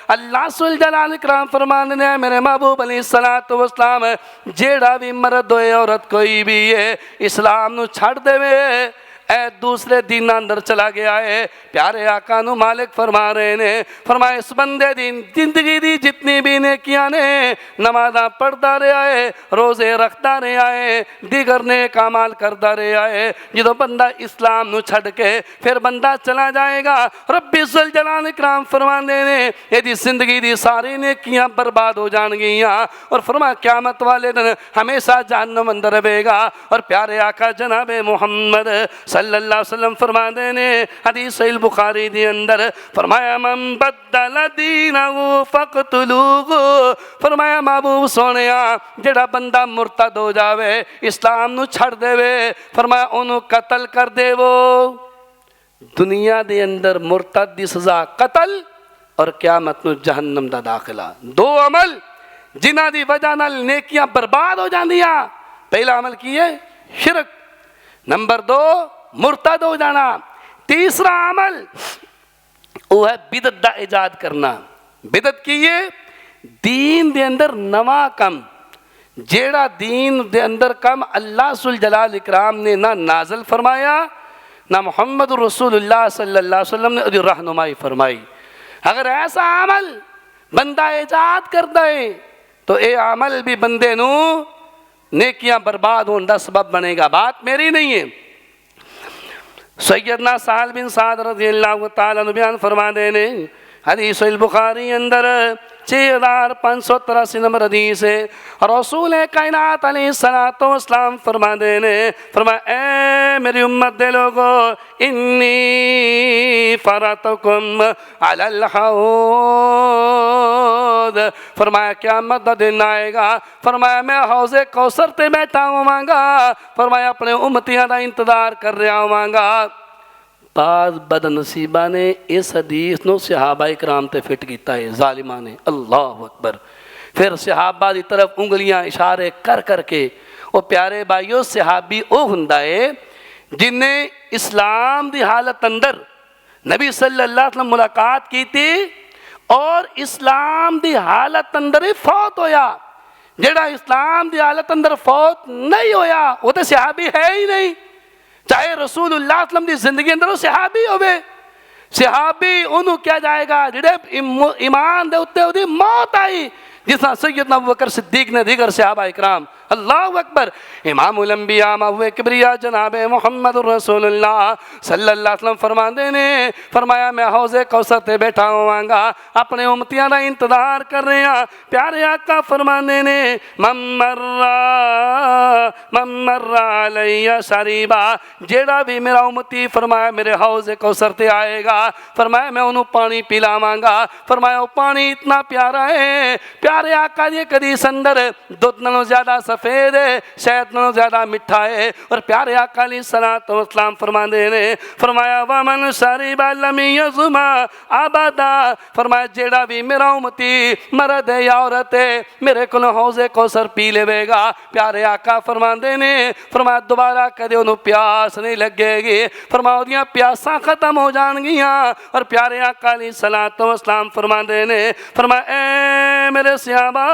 अल्लाह सुल जलाल इकराम फरमाते ने मेरे महबूब अलैहिस्सलातु वस्सलाम जेड़ा भी मर्द होए औरत कोई भी है इस्लाम नू छड़ देवे ए दूसरे दिन अंदर चला गया है। प्यारे आका नू मालिक फरमा रहे ने, फरमाए इस बंदे दी जिंदगी दी जितनी भी नेकियां ने, नमाज़ां पढ़ता रहा है, रोजे रखता रहा है, दीगर नेक अमाल करता रहा है, जो बंदा इस्लाम नू छड़ के फिर बंदा चला जाएगा रब्बी जुल जलाल इकराम फरमाते ने यदि जिंदगी दी सारी नेकियां बर्बाद हो जाएंगियां और फरमा क़यामत वाले दिन हमेशा जहन्नम अंदर रहेगा। और प्यारे आका जनाबे मुहम्मद सल्लल्लाहु अलैहि वसल्लम फरमाते ने हदीस सहीह बुखारी दे अंदर, फरमाया मन बदल दीनहु फक़तुलूहु, फरमाया महबूब सोनिया जेड़ा बंदा मुर्तद हो जावे इस्लाम नू छड़ देवे, फरमाया ओनू कतल कर देवो। दुनिया दे अंदर मुर्तद दी सज़ा कतल और क़यामत नू जहन्नम दा दाखिला। दो अमल जिन्हां दी वजह नाल नेकियां बर्बाद हो जांदियां। पहला अमल की है शिरक, नंबर 2 मुर्तद हो जाना, तीसरा अमल वो है बिदत दा इजाद करना। बिदत की है दीन दे अंदर नवा कम, जेड़ा दीन दे अंदर कम अल्लाह सुल जलाल इकराम ने ना नाजल फरमाया ना मुहम्मद रसूलुल्लाह सल्लल्लाहु अलैहि वसल्लम ने उसकी रहनुमाई फरमाई। अगर ऐसा अमल बंदा इजाद करता है तो ये अमल भी बंदे नू नेकियां बर्बाद होने का सबब बनेगा। बात मेरी नहीं है। सैयदना साल बिन साद रज़ियल्लाहु ताला अन्हु बयान फरमाते ने हदीस बुखारी अंदर 6583 नंबर हदीस है। रसूल कायनात अलैहिस्सलातु वस्सलाम फरमाते ने फरमाया ए मेरी उम्मत दे लोगो इन्नी फरतकुम अलल हौद। फरमाया क़यामत दा दिन आएगा, फरमाया मैं हौज़े कौसर ते बैठा होवांगा, फरमाया अपने उम्मतियां दा इंतजार कर रहा होवांगा। बाज़ बदनसीबा ने इस हदीस को सहाबा इकराम ते फिट किया है, जालिमा ने। अल्लाह अकबर। फिर सहाबा की तरफ उंगलियां इशारे कर करके वो प्यारे भाईओ सहाबी वो हुंदा है जिन्हें इस्लाम की हालत अंदर नबी सल्लल्लाहु अलैहि वसल्लम मुलाकात की थी और इस्लाम की हालत अंदर ही फौत होया। जेड़ा इस्लाम की हालत अंदर फौत नहीं होया वो तो सहाबी है ही नहीं, चाहे रसूलुल्लाह सल्लल्लाहु अलैहि वसल्लम की जिंदगी अंदर वो सहाबी होवे। सहाबी उन्होंने क्या जाएगा जिहड़े ईमान दे उत्ते उहदी मौत आई, जिस तरह सैयदना अबू बकर सिद्दीक ने दीगर सहाबा इकराम। अल्लाहु अकबर। इमामुल अंबिया महुए किबरिया जनाबे मुहम्मदुर रसूलुल्लाह सल्लल्लाहु अलैहि वसल्लम फरमाते ने फरमाया मैं हौज़े कौसर ते बैठा होवांगा, अपने उम्मतियां दा इंतजार कर रहे हैं। प्यारे आका फरमाते ने मम्मर्रा अलैया शरीबा, जेड़ा भी मेरा उम्मती फरमाया मेरे हौज़े कौसर ते आएगा, फरमाया मैं उन्होंने पानी पिलावांगा। फरमाया वो पानी इतना प्यारा है, प्यारे आका जी कदीस अंदर दुध नालों ज्यादा सफेद है, शहद नालों ज्यादा मिठा है। और प्यारे आका अलैहिस्सलातु वस्सलाम फरमाते ने फरमाया वमन शरिबा लम यज़मा अबदा, फरमाया जेड़ा भी मेरा उम्मती मर्द है या औरत है मेरे को हौज़े कौसर पी लेवेगा। प्यारे आका फरमाते ने फरमाया दोबारा कदे उन्होंने प्यास नहीं लगेगी, फरमाया उहदियां प्यासां खत्म हो जाणगियां। और प्यारे आका अलैहिस्सलातु वस्सलाम फरमाते ने फरमाया ए मेरे सहाबा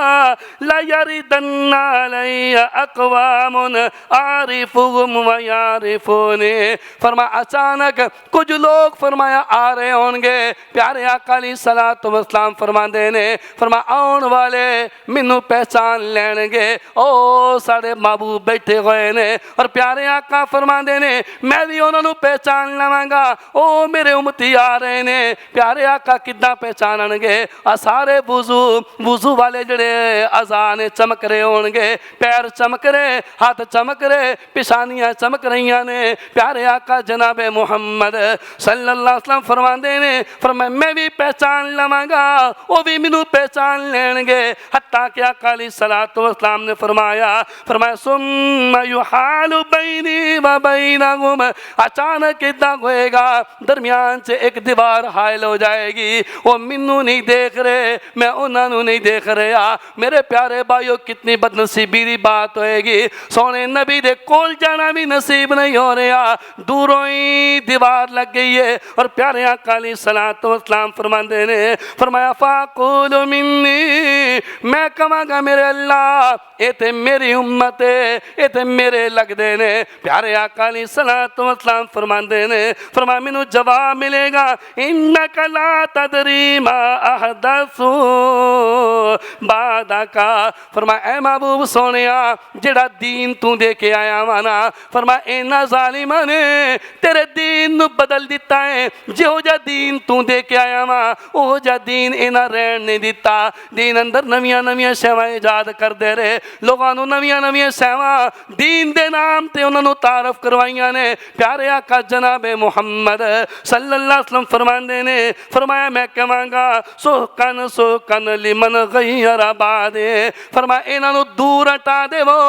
ला यरिदन्ना अलैया अक़वामुन आरिफुहुम व यारिफूनी, फरमाया अचानक कुछ लोग फरमाया आ रहे होंगे। प्यारे आका अलैहिस्सलातु वस्सलाम फरमाते ने फरमाया आउण वाले मैनू पहचान लैणगे, ओ साडे महबूब बैठे हुए ने। और प्यारे आका फरमाते ने मैं भी उन्होंने पहचान लवांगा, ओ मेरे उम्मती आ रहे ने। प्यारे आका किद्दां पहचानणगे, आ सारे वुजू वाले जड़े अजान चमक रहे होंगे, पैर चमक रहे, हाथ चमक रहे, पिशानियां चमक रही ने। प्यारे आका जनाबे मुहम्मद सल्लल्लाहु अलैहि वसल्लम फरमाते ने फरमाया मैं भी पहचान लवांगा, वो भी मैनू पहचान लेंगे। हत्ता कि आका अलैहिस्सलातु वस्सलाम ने फरमाया सुम्मा युहालु बैनी व बैनहुम, अचानक इदा होएगा दरमियान से एक दीवार हायल हो जाएगी। वो मैनू नहीं देख रहे, मैं उन्होंने नहीं देख रहा। मेरे प्यारे भाइयों कितनी बदनसीबी की बात होएगी, सोने नबी दे कोल जाना भी नसीब नहीं हो रहा, दूरों ही दीवार लग गई है। और प्यारे आका अलैहिस्सलातु वस्सलाम फरमाते ने फरमाया फाकुलु मिन्नी, मैं कहांगा मेरे अल्लाह ये ते मेरी उम्मत है, ये ते मेरे लगदे ने। प्यारे आका अलैहिस्सलातु वस्सलाम फरमाते ने फरमाया मैनू जवाब मिलेगा इन्नका ला तदरी मा अहदसू बादा का। फरमाया ए महबूब सोनिया जेड़ा दीन तू दे के आया वा ना, फरमाया इन्हां ज़ालिमां ने तेरे दीन नू बदल दिता है। जिहो जा दीन तू दे के आया वा ओहो जा दीन इन्हां रहन नहीं दिता। दीन अंदर नवियां नवियां शैवां ईजाद करदे रहे, लोगों नू नवियां नवियां शैवां दीन दे नाम ते उन्हां नू तारफ करवाइयां ने। प्यारे आका जनाबे मुहम्मद सल्लल्लाहु अलैहि वसल्लम फरमांदे ने फरमाया मैं कहांगा सुहकन लिमन गैर बादे, फरमाया इन्हां नू दूर हटा देवो,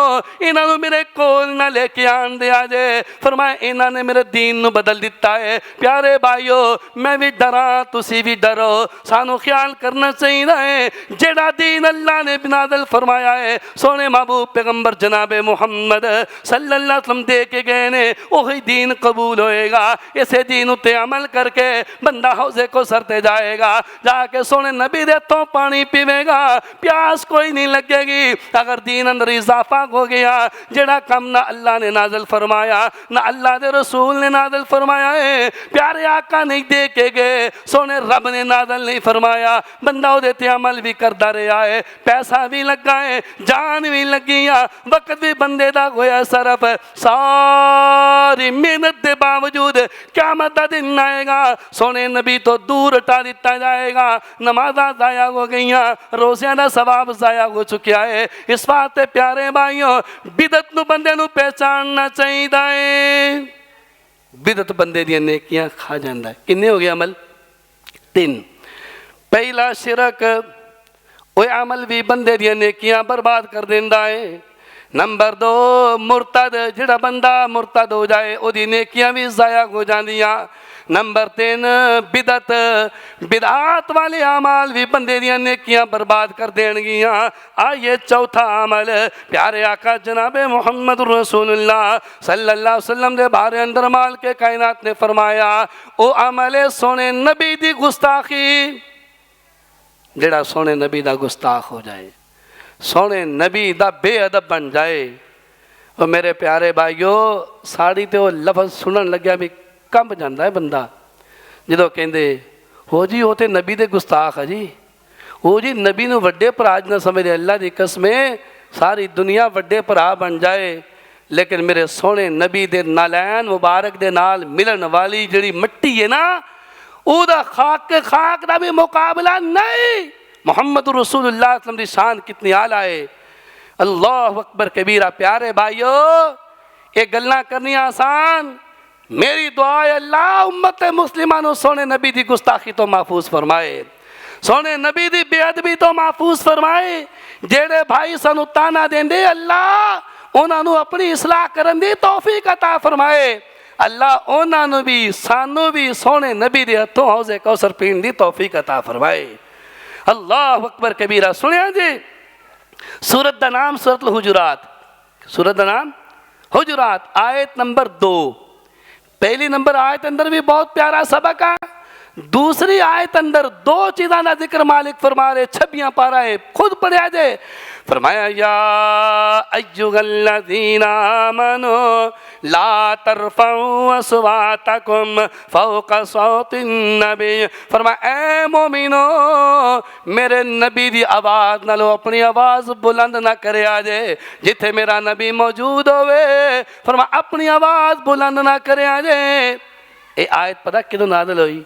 इन्हां नू मेरे कोल ना लेके आन दिया जे। फरमाया इन्हां ने मेरे दीन नू बदल दिता है। प्यारे भाइयों मैं भी डरा तुसी भी डरो, सानू ख्याल करना चाहिए है जेड़ा दीन अल्लाह ने नाज़िल फरमाया है सोने महबूब पैगंबर जनाबे मुहम्मद सल्लल्लाहु अलैहि वसल्लम दे के गए ने वही दीन कबूल होएगा। इसे दीन उत्ते अमल करके बंदा हौज़े को सरते जाएगा, जाके सोने नबी दे हथों पानी पीवेगा, प्यास कोई नहीं लगेगी। अगर दीन अंदर इजाफा हो गया, जेड़ा कम ना अल्लाह ने नाजल फरमाया ना अल्लाह के रसूल ने नाजल फरमाया है, प्यारे आका नहीं दे के गए, सोने रब ने नाजल नहीं फरमाया, बंदा उहदे ते अमल भी करता रहा है, पैसा भी लगा है, जान भी लगी है, वक्त भी बंदे दा होया सरफ, सारी मेहनत के बावजूद क़यामत दा दिन आएगा, सोने नबी तो दूर हटा दिता जाएगा, नमाज़ां ज़ाया हो गई, रोज़ियां दा सवाब ज़ाया हो चुका है। इस बात प्यारे भाइयों, बिदत नूं बंदे नूं पहचानना चाहिए है। बिदत बंदे दी नेकियां खा जाता है। किन्ने हो गए अमल? 3। पहला शिरक, वो अमल भी बंदे दी नेकियां बर्बाद कर देंदा है। नंबर 2 मुर्तद, जिहड़ा बंदा मुर्तद हो जाए उहदी नेकियां भी ज़ाया हो जांदियां। नंबर 3 बिदत, बिदात वाले अमाल भी बंदे दी नेकियां बर्बाद कर देणगियां। आइए चौथा अमल, प्यारे आका जनाबे मुहम्मद रसूलुल्लाह सल्लल्लाहु अलैहि वसल्लम दे बारे अंदर माल के कायनात ने फरमाया, ओ अमल सोने नबी दी गुस्ताखी, जेड़ा सोने नबी दा गुस्ताख हो जाए, सोने नबी दा बेअदब बन जाए। और मेरे प्यारे भाइयों, साड़ी ते वो लफ्ज़ सुनन लग्या भी कंब जाता है बंदा, जो कहते हो जी वो तो नबी दे गुस्ताख है जी, वो जी नबी नूं वड्डे भरा ना समझे। अल्लाह की कसमें सारी दुनिया वड्डे भरा बन जाए, लेकिन मेरे सोने नबी दे नालैन मुबारक दे नाल मिलन वाली जिहड़ी मिट्टी है ना, उहदा खाक दा भी मुकाबला नहीं। मोहम्मद रसूलुल्लाह सल्लल्लाहु अलैहि वसल्लम दी शान कितनी आला है। अल्लाह अकबर कबीरा। प्यारे भाइयों, ये गल्लां करनियां आसान, मेरी दुआ है अल्लाह उम्मत मुस्लिमां नूं सोने नबी दी गुस्ताखी तो महफूज फरमाए, सोने नबी दी बेअदबी तो महफूज फरमाए। जेड़े भाई सानू ताना देंदे, अल्लाह उन्हां नूं अपनी इसलाह करन दी तौफीक अता फरमाए। अल्लाह उन्हां नूं भी सानू भी सोने नबी दे हथों हौज़े कौसर पीण दी तौफीक अता फरमाए। अल्लाह अकबर कबीरा। सुनिया जी, सूरत दा नाम सूरतुल हुजुरात, सूरत दा नाम हुजुरात, आयत नंबर 2। पहली नंबर आयत अंदर भी बहुत प्यारा सबक है, दूसरी आयत अंदर 2 चीज़ों का जिक्र मालिक फरमा रहे, 26 पारा है, खुद पढ़िया जे। फरमाया या अय्युहल्लज़ीना आमनू ला तरफ़ऊ अस्वातकुम फ़ौक़ सौतिन नबी। फरमाया ए मोमिनो, मेरे नबी दी आवाज़ नालों अपनी आवाज़ बुलंद ना करे आजे, जिथे मेरा नबी मौजूद होवे फरमाया अपनी आवाज़ बुलंद ना करे आजे। ये आयत पता किदों नाज़िल हुई?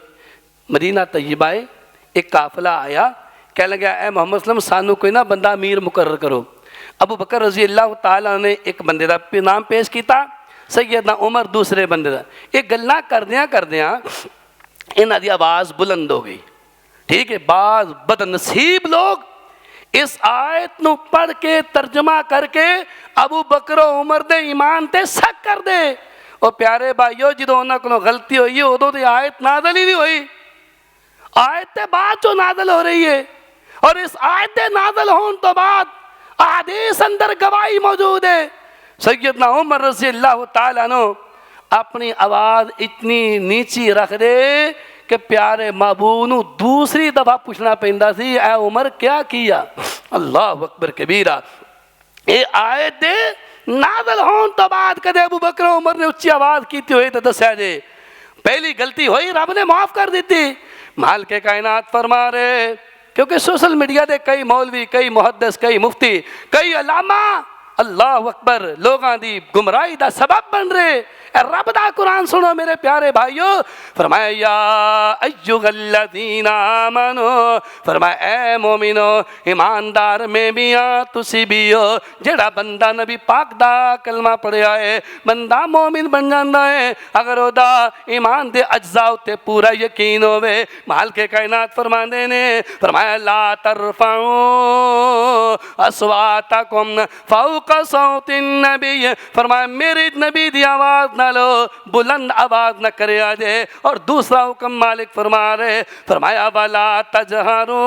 मदीना तय्यबा एक काफिला आया, कह लगा ए मोहम्मद सल्लम सानू कोई ना बंदा अमीर मुकर्रर करो। अबू बकर रजी अल्लाह तआला ने एक बंदे का नाम पेश किया, सैयदना उमर दूसरे बंदे का। ये गल्लां करदियां इन्हां दी आवाज़ बुलंद हो गई। ठीक है, बाज़ बदनसीब लोग इस आयत नूं पढ़ के तर्जमा करके अबू बकर उमर दे ईमान ते शक कर दे। और प्यारे भाइयों, जो उन्होंने को गलती हुई है उदों तो आयत नाज़िल ही नहीं हुई, आयत ते बाद जो नाज़िल हो रही है। और इस आयत के नाज़िल होने तो बाद हदीस अंदर गवाही मौजूद है, सैयदना उमर रज़ी अल्लाह तआला अन्हु अपनी आवाज़ इतनी नीची रख दे कि प्यारे महबूब नूं दूसरी दफ़ा पूछना पैंदा सी, ऐ उमर क्या किया। अल्लाह अकबर कबीरा। ये आयत दे नाज़िल होने तो बाद कदे अबू बकर उमर ने उच्ची आवाज़ की हुई तो दस्या जे, पहली गलती हुई रब ने माफ़ कर दी थी। माल के कायनात फरमा रहे, क्योंकि सोशल मीडिया दे कई मौलवी, कई मुहद्दिस, कई मुफ्ती, कई अलामा अल्लाह अकबर लोगों की गुमराही का सबब बन रहे। रब दा कुरान सुनो मेरे प्यारे भाइयों। फरमाया या अय्युहल्लज़ीना आमनू, फरमाया ए मोमिनो ईमानदार में भी आ तुसी भी हो। जेड़ा बंदा नबी पाक दा कलमा पढ़िया है बंदा मोमिन बन जाता है अगर ओदा ईमान दे अज्जा उत्ते पूरा यकीन होवे। माल के कायनात फरमांदे ने, फरमाया ला तरफाऊ अस्वातकुम फौक़ फौका सौतिन नबी, फरमाया मेरी नबी दी आवाज़ ना लो, बुलंद आवाज़ न करे आजे। और दूसरा हुक्म मालिक फरमा रहे, फरमाया वला तजहरू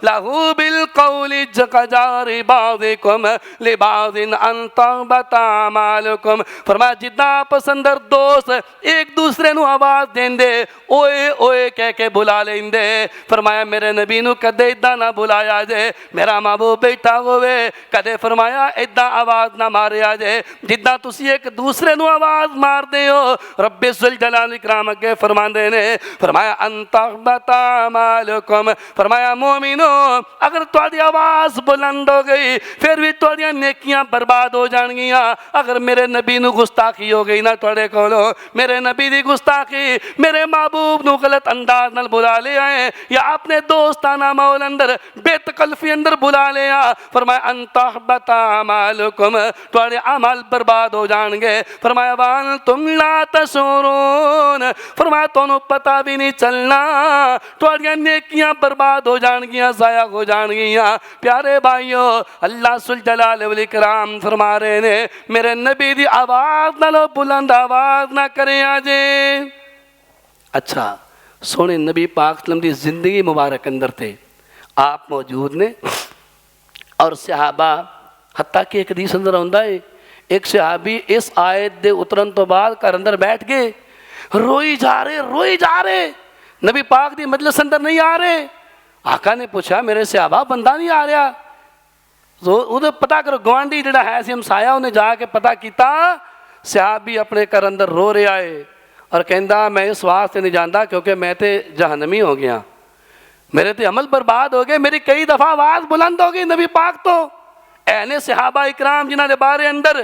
लहू बिल कौली जकजारी बाज़िकुम लिबाज़िन अन तहबता अमालुकुम, फरमाया जिद्दां पसंदर दोस्त एक दूसरे नू आवाज़ देंदे, ओए ओए कह के बुला लेंदे। फरमाया मेरे नबी नू कदे इदां ना बुलाया जे, मेरा महबूब बैठा होवे, कदे फरमाया इदां आवाज़ ना मारिया जे जिद्दां तुसी एक दूसरे नू आवाज़ मारदे हो। रब्बे ज़ुल जलाल इकराम अगे फरमांदे ने, फरमाया अन तहबता अमालुकुम, फरमाया मोमिनो अगर तुहाडी आवाज़ बुलंद हो गई फिर भी तुहाडियां नेकियां बर्बाद हो जाणगियां। अगर मेरे नबी नू गुस्ताखी हो गई ना तुहाडे कोलों, मेरे नबी दी गुस्ताखी, मेरे महबूब नू गलत अंदाज नाल बुला लिया है या अपने दोस्ताना माहौल अंदर बेतकल्फी अंदर बुला लिया, फरमाया अन तहबता अमालुकुम, तुहाडे अमल बर्बाद हो जाणगे। फरमाया वान तुम ला तशऊरून, फरमाया तुहानू पता भी नहीं चलना, तुहाडियां नेकियां बर्बाद हो जाणगियां, ज़ाया हो जाणगियां। प्यारे भाइयों, अल्लाह सुल जलाल वल इकराम फरमा रहे ने मेरे नबी दी आवाज़ नालों बुलंद आवाज़ ना करें आजे। अच्छा, सोने नबी पाक सल्लम दी जिंदगी मुबारक अंदर थे, आप मौजूद ने और सहाबा, हत्ता कि एक हदीस अंदर आउंदा है एक सहाबी इस आयत दे उतरन तो बाद घर अंदर बैठ गए, रोई जा रहे, नबी पाक दी मजलिस अंदर नहीं आ रहे। आका ने पूछा मेरे सहाबा बंदा नहीं आ रहा, तो उधर पता करो, गवांडी जिहड़ा है सी हमसाया, उन्हें जाके पता किया, सहाबी अपने घर अंदर रो रहा है और कहता मैं इस वास्ते नहीं जानता क्योंकि मैं तो जहन्नमी हो गया, मेरे तो अमल बर्बाद हो गए, मेरी कई दफ़ा आवाज़ बुलंद हो गई नबी पाक तो। ऐने सहाबा इकराम जिन्होंने बारे अंदर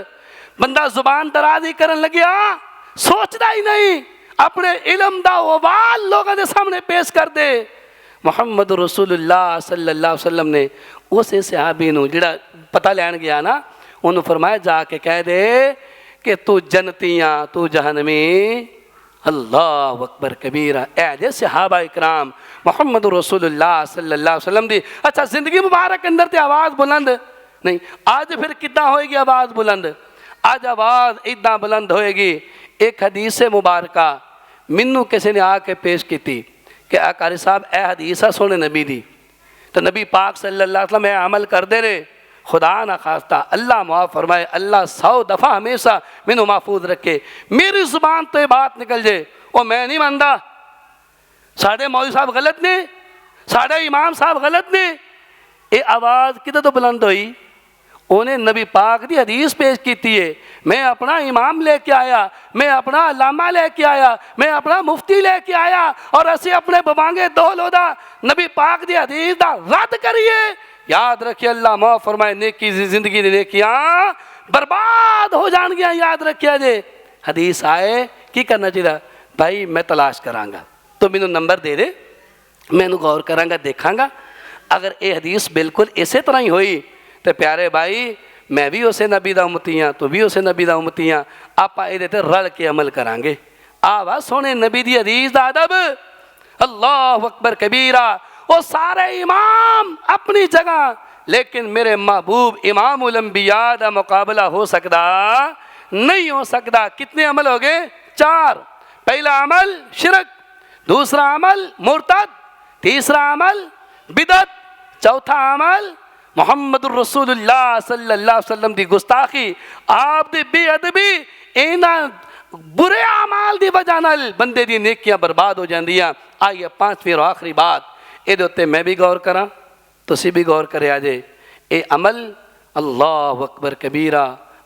बंदा जुबान दराजी करन लग्या, सोचता ही नहीं, अपने इल्म दा वबाल लोगों के सामने पेश कर दे। मुहम्मद रसूलुल्लाह सल्लल्लाहु अलैहि वसल्लम ने उस सहाबी नूं जिहड़ा पता लैन गया ना, उन्होंने फरमाया जाके कह दे कि तू जन्नतियां तू जहन्नमी, अल्लाह अकबर कबीरा। ऐ जे सहाबा इकराम मुहम्मद रसूलुल्लाह सल्लल्लाहु अलैहि वसल्लम दी अच्छा जिंदगी मुबारक अंदर ते आवाज़ बुलंद नहीं। आज फिर किद्दां होएगी आवाज़ बुलंद? आज आवाज़ इदां बुलंद होएगी। एक हदीस मुबारका मैनू किसी ने आके पेश की कि कारी साहब ए हदीस है सोने नबी दी, तो नबी पाक सल्लल्लाहु अलैहि वसल्लम ए अमल करते रहे, खुदा ना खास्ता अल्लाह माफ़ फरमाए, अल्लाह 100 दफ़ा हमेशा मैनू महफूज रखे, मेरी जुबान तो ये बात निकल जाए और मैं नहीं मानता साढ़े मौलवी साहब गलत ने, साढ़े इमाम साहब गलत ने। ये आवाज़ कितने तो बुलंद हुई, उन्हें नबी पाक की हदीस पेश की है, मैं अपना इमाम लेके आया, मैं अपना अल्लामा लेके आया, मैं अपना मुफ्ती लेके आया और असी अपने बबांगे दो लोदा नबी पाक की हदीस का रद्द करिए। याद रखिए अल्लाह माफ़ फरमाए, नेकी जिंदगी दी नेकियां बर्बाद हो जाएंगिया। याद रखिए जे हदीस आए की करना चाहिए भाई, मैं तलाश करांगा तो मैनू नंबर दे दे, मैनू गौर करांगा देखांगा, अगर ये हदीस बिल्कुल इस तरह ही हुई तो प्यारे भाई मैं भी उसे नबी दा उम्मती हाँ, तू भी उसे नबी दा उम्मती हाँ, आप ये रल के अमल करांगे। आवा सोने नबी दी हदीस दा अदब, अल्लाह अकबर कबीरा। वो सारे इमाम अपनी जगह, लेकिन मेरे महबूब इमाम उल अंबिया दा मुकाबला हो सकता नहीं हो सकता। कितने अमल हो गए? 4। पहला अमल शिरक, दूसरा अमल मुर्तद, तीसरा अमल बिदत, चौथा अमल मुहम्मद रसूलुल्लाह सल्लल्लाहु अलैहि वसल्लम दी गुस्ताखी, आप दी बेअदबी। इन्हां बुरे अमाल दी वजह नाल बंदे दी नेकियां बर्बाद हो जांदियां। आइए 5वीं और आखिरी बात, इहदे उत्ते मैं भी गौर करा, तुसी भी गौर करिया जे। ये अमल अल्लाह अकबर कबीरा,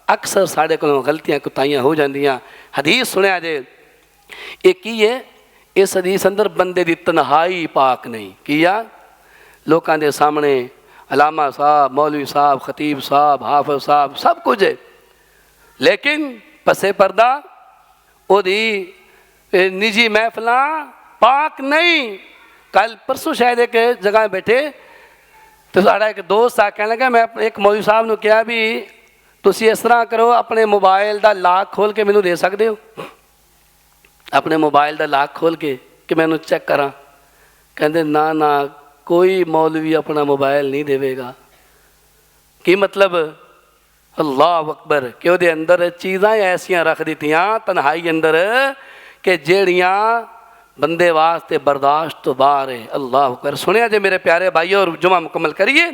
अक्सर साढ़े कोलों गलतियां कुताइयां हो जांदियां। हदीस सुनिया जे, ये की है, इस हदीस अंदर बंदे दी तन्हाई पाक नहीं किया, लोगों के सामने अलामा साहब, मौलवी साहब, खतीब साहब, हाफिज साहब सब कुछ है, लेकिन पसे पर्दा ओदी निजी महफिलां पाक नहीं। कल परसों शायद एक जगह बैठे तो साड़ा एक दोस्त आ कहने लगा, मैं एक मौलवी साहब ने कहा भी तुसी इस तरह करो, अपने मोबाइल का लॉक खोल के मैनू दे सकते हो, अपने मोबाइल का लॉक खोल के कि मैनू चेक करा। कहते ना ना कोई मौलवी अपना मोबाइल नहीं देवेगा। की मतलब? अल्लाह अकबर कि ਉਹਦੇ अंदर चीज़ां ऐसियां रख दित्तियां तन्हाई अंदर कि जेड़ियां बंदे वास्ते बर्दाश्त तो बाहर है। अल्लाह अकबर। सुनिया जे मेरे प्यारे भाइयों और जुमा मुकम्मल करिए।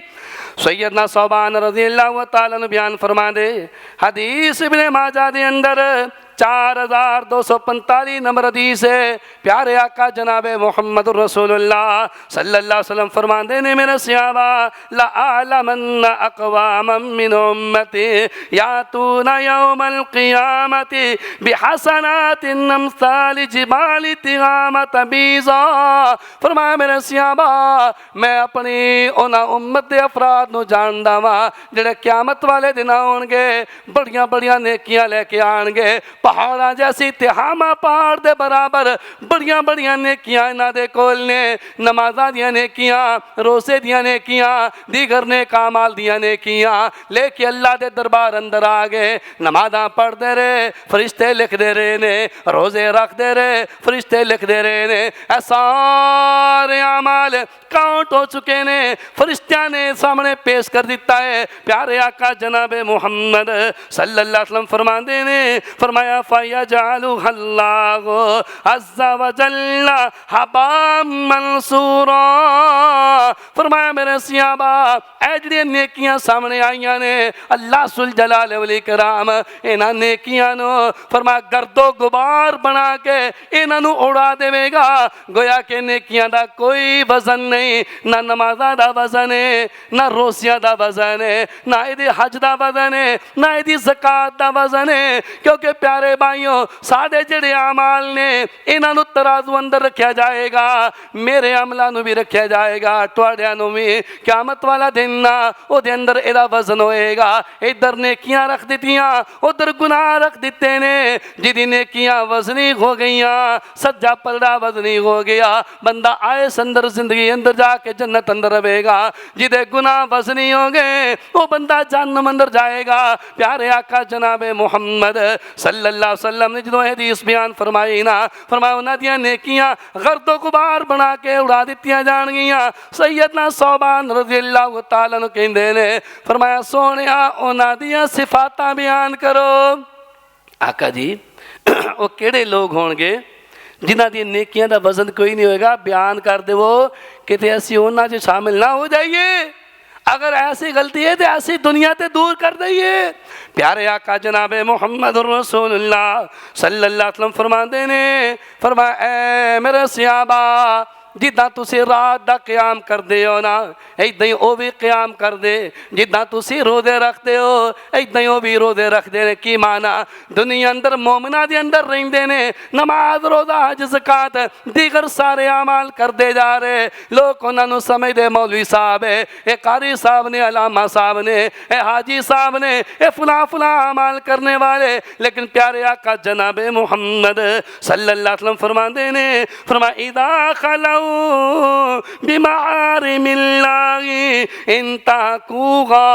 सैयदना सौबान रज़ी अल्लाह तआला अन्हु बयान फरमा दे हदीस इब्ने माजा दे अंदर 4245 नंबर हदीस है। प्यारे आका जनाबे मोहम्मद रसूलुल्लाह सल्लल्लाहु अलैहि वसल्लम फरमाते ने मेरे सहाबा ला आलमन्ना अक़वामम मिन उम्मती यातूना यौमल क़ियामती बिहसनातिन अम्सालि जिबालि तिगामत बीज़ा। फरमाया मेरे सहाबा मैं अपनी उन्हां उम्मत दे अफराद नूं जानदा वां जिहड़े क़यामत वाले दिन आउणगे बड़ियां बड़ियां नेकियां लैके आउणगे पहाड़ा जैसी तिहामा पहाड़ दे बराबर बड़ियां बड़ियां नेकियां इन्हां दे कोल ने। नमाज़ां दियां नेकियां रोज़े दियां नेकियां दीगर नेक अमाल दियां नेकियां लेके अल्लाह दे दरबार अंदर आ गए। नमाज़ां पढ़ते रहे फरिश्ते लिखते रहे ने रोज़े रखते रहे फरिश्ते लिखते रहे ने। ऐ सारे अमाल काउंट हो चुके ने फरिश्तियां ने सामने पेश कर दिता है। प्यारे आका जनाबे मुहम्मद सल्लल्लाहु अलैहि वसल्लम फरमाते ने फरमाया फयजअलु अल्लाहु अज़्ज़ा व जल्ला हबा मंसूरा। फरमाया मेरे सहाबा ऐ जिहड़ियां नेकियां सामने आईयां ने अल्लाह सुल जलाल वल इकराम इन्हां नेकियां नु फरमाया गर्दो गुबार बना के इन्हां नु उड़ा देवेगा। गोया कि नेकियां दा कोई वजन नहीं, ना नमाज़ां दा वजन है, ना रोज़ियां दा वजन है, ना इहदे हज दा वजन है, ना इहदी ज़कात दा वजन है। क्योंकि प्यारे भाइयों साडे जिहड़े अमाल ने इन्हां नू तराजू अंदर रखा जाएगा, मेरे अमलों नू भी रखा जाएगा, तुहाडियां नू भी। क़यामत वाला दिन ना उहदे अंदर इहदा वजन होएगा। इधर नेकियां रख दित्तियां उधर गुनाह रख दिते ने। जिहदी नेकियां वजनी हो गईयां सज्जा पलड़ा वजनी हो गया, बंदा आए संदर जिंदगी अंदर जाके जन्नत अंदर रहेगा। जिहदे गुनाह वजनी हो गए वो बंदा जहन्नम अंदर जाएगा। प्यारे आका जनाबे मुहम्मद सल्लल्लाहु अलैहि वसल्लम ने जो हदीस बयान फरमाई ना फरमाया उन्हां दियां नेकियां गर्दो गुबार बना के उड़ा दित्तियां जाणगियां। सैयदना सौबान रज़ी अल्लाह तआला अन्हु कहंदे ने फरमाया सोहणिया उन्हां दियां सिफातां बयान करो। आका जी वो किहड़े लोग होणगे जिन्हां दी नेकियां दा वजन कोई नहीं होएगा। बयान कर देवो किते असीं उन्हां च शामिल ना हो जाइए। अगर ऐसी गलती है तो ऐसी दुनिया से दूर कर दईए। प्यारे आका जनाबे मुहम्मद रसूलुल्लाह सल्लल्लाहु अलैहि वसल्लम फरमाते ने फरमाया ऐ मेरे सहाबा जिदा तुसी रात दा क़याम करते हो ना इदां ही वह भी क़याम कर दे। जिदा तुसी रोज़े रखते हो इदां ही वह भी रोज़े रखते ने। की माना दुनिया अंदर मोमिना दे अंदर रहिंदे ने नमाज रोज़ा हज ज़कात दीगर सारे अमाल करते जा रहे। लोग उन्होंने समझते मौलवी साहब है, ये कारी साहब ने, अलामा साहब ने, ये हाजी साहब ने, ये फुला फुला अमाल करने वाले। लेकिन प्यारे आका जनाबे मुहम्मद सल्लल्लाहु अलैहि वसल्लम फरमाते ने फरमाया इदा खलौ बिमारिमिल्लाहि इंताकुगा।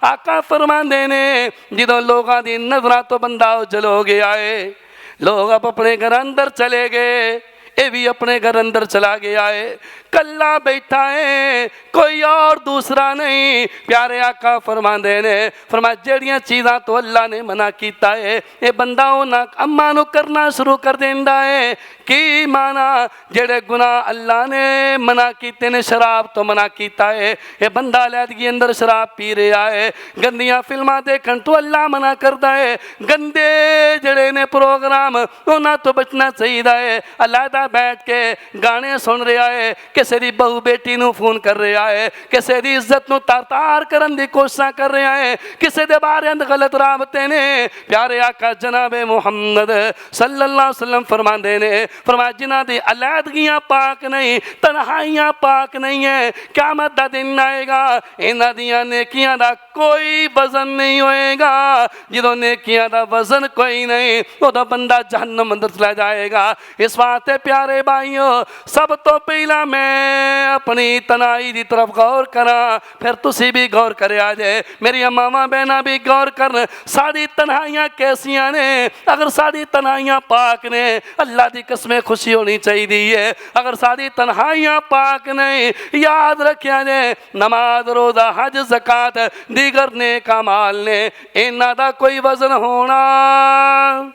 आका फरमाते ने जिदों लोगों की नजरों तो बंदा उजल हो गया है, लोग अब अपने घर अंदर चले गए, ये भी अपने घर अंदर चला गया है, कल्ला बैठा है, कोई और दूसरा नहीं। प्यारे आका फरमाते ने फरमाया जेड़ियां चीज़ां तो अल्लाह ने मना किया है ये बंदा उन्हां अम्मां नूं करना शुरू कर देंदा है। की माना जेड़े गुनाह अल्लाह ने मना किए ने, शराब तो मना किया है, ये बंदा अलहदगी अंदर शराब पी रहा है, गंदियां फिल्मां देखण तो अल्लाह मना करता है, गंदे जेड़े ने प्रोग्राम उन्हां तो बचना चाहिए है। अलहदा बैठ के गाने सुन रहा है, किसी की बहू बेटी नूं फोन कर रहा है, किसी की इज्जत नूं तार करन दी कोशिश कर रहा है, किसी दे बारे गलत राबते ने। प्यारे आका जनाबे मुहम्मद सल्लल्लाहु अलैहि वसल्लम फरमाते ने फरमाया जिन्हां दी अलहदगियां पाक नहीं, तन्हाइयां पाक नहीं है, क़यामत दा दिन आएगा इन्हां दियां नेकियां दा कोई वजन नहीं होएगा। जो नेकियां दा वजन कोई नहीं उहदा बंदा जहन्नम अंदर चला जाएगा। इस वास्ते प्यारे भाइयों सब तो पहला मैं अपनी तनाई की तरफ गौर करा, फिर तुसी भी गौर करिया जे, मेरी मावा बहना भी गौर कर साड़ी तन्हाइयां कैसियां ने। अगर साड़ी तन्हाइयां पाक ने अल्लाह की कसमें खुशी होनी चाहिए है। अगर साड़ी तन्हाइयां नेकियां पाक नहीं। याद रखिया जे नमाज रोज़ा हज ज़कात दीगर नेक अमाल ने इन्हां दा कोई वजन होना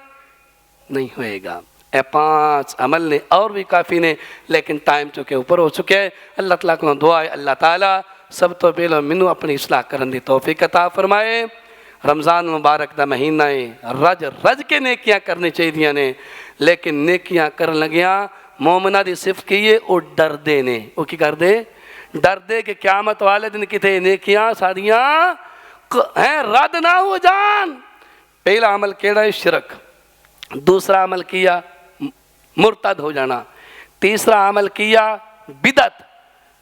नहीं होएगा। ए 5 अमल ने और भी काफ़ी ने, लेकिन टाइम चुके ऊपर हो चुके हैं। अल्लाह ताला को दुआ है अल्लाह ताला सब तो पहले मैनू अपनी इसलाह करने की तौफीक अता फरमाए। रमज़ान मुबारक का महीना है, रज रज के नेकियां करनी चाहिए ने, लेकिन नेकियां कर लगिया मोमना की सिफत की है वो डरते ने। वो की करते? डरते कि क़यामत वाले दिन कितने नेकियां साड़ियाँ हैं रद्द ना हो जान। पहला अमल केड़ा है? शिरक। दूसरा अमल किया मुर्तद हो जाना। तीसरा अमल किया बिदत,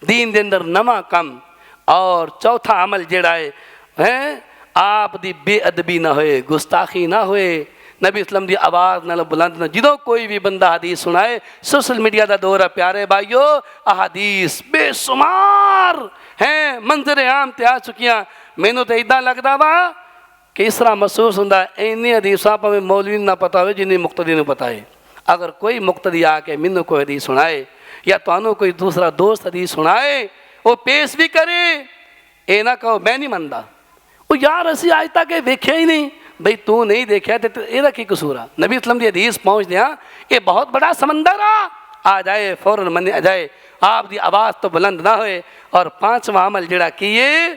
दीन के अंदर नवा कम। और चौथा अमल जेड़ा है आप दी बेअदबी ना होए, गुस्ताखी ना होए, नबी इस्लाम की आवाज़ नाल बुलंद ना। जो कोई भी बंदा हदीस सुनाए, सोशल मीडिया का दौर है प्यारे भाईओ, अहादीस बेशुमार हैं मंजरे आम ते आ चुकियां। मैनू तो इदा लगता वा कि इस तरह महसूस होंदा इन्नी हदीसां भावें मौलवी ना पता हो जिन्नी मुक्तदी नूं पता है। अगर कोई मुक्तदी आके मैनू कोई हदीस सुनाए या तुहानू कोई दूसरा दोस्त हदीस सुनाए, वो पेश भी करे, ये ना कहो मैं नहीं मनता, वो यार असी आज तक वेख्या ही नहीं। बई तू नहीं देखा तो यदा की कसूर आ? नबी इस्लाम की हदीस पहुँच दिया, ये बहुत बड़ा समंदर आ जाए फौरन मन आ जाए, आपकी आवाज़ तो बुलंद ना होए। और 5वां अमल जड़ा किए